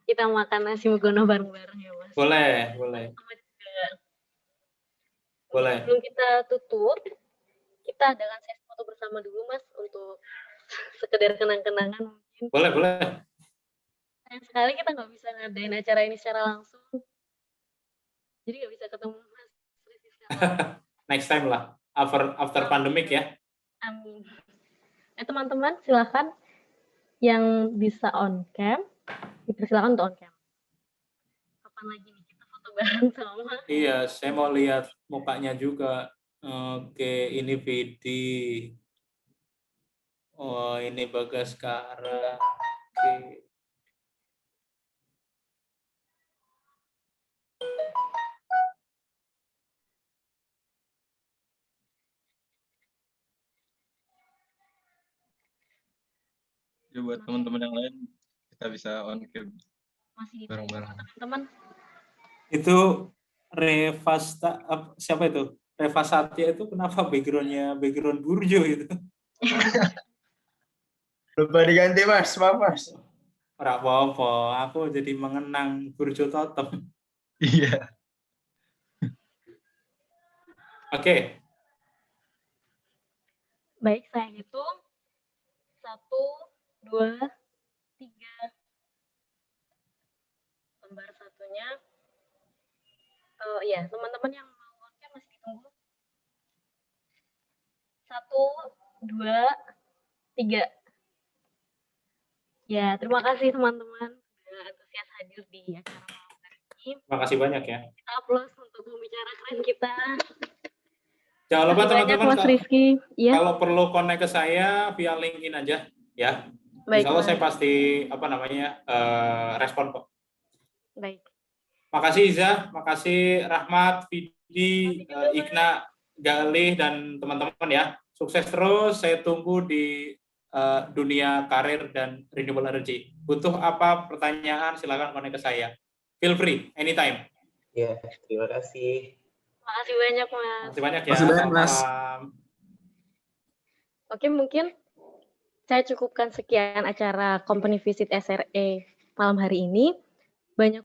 kita makan nasi megono bareng-bareng ya Mas. Boleh. Sebelum kita tutup, kita adakan sesi foto bersama dulu Mas untuk sekedar kenang-kenangan mungkin. Boleh. Sayang sekali kita nggak bisa ngadain acara ini secara langsung. Jadi nggak bisa ketemu Mas Rizky sekarang. Next time lah, after pandemic ya. Amin. Teman-teman silakan yang bisa on cam, dipersilakan untuk on cam. Kapan lagi nih kita foto bareng sama? Iya, saya mau lihat mukanya juga. Oke, ini Vidi. Oh, ini Bagaskara. Oke. Ya, buat teman-teman yang lain kita bisa on cam bareng-bareng. Teman-teman. Itu siapa itu? Reva Satya itu kenapa background Burjo itu? Lupa diganti Mas, maaf Mas. Ora apa-apa, aku jadi mengenang Burjo Totem. Iya. Oke. Baik, saya hitung 1, 2, 3. Lembar satunya. Iya, teman-teman yang mau on cam masih ditunggu. 1, 2, 3. Ya, terima kasih teman-teman sudah antusias hadir di acara malam hari ini. Terima kasih banyak ya. Kita aplaus untuk pembicara keren kita. Jangan lupa teman-teman, Mas Rizky. Ya. Kalau perlu connect ke saya via LinkedIn aja ya. Baik, Insya Allah saya pasti respon kok. Baik. Makasih Iza, makasih Rahmat, Vidi, Ikna, Galih dan teman-teman ya. Sukses terus, saya tunggu di dunia karir dan renewable energy. Butuh apa pertanyaan silakan connect ke saya. Feel free anytime. Ya, terima kasih. Terima kasih banyak Mas. Terima kasih banyak ya. Terima kasih banyak, Mas. Oke, mungkin saya cukupkan sekian acara Company Visit SRE malam hari ini. Banyak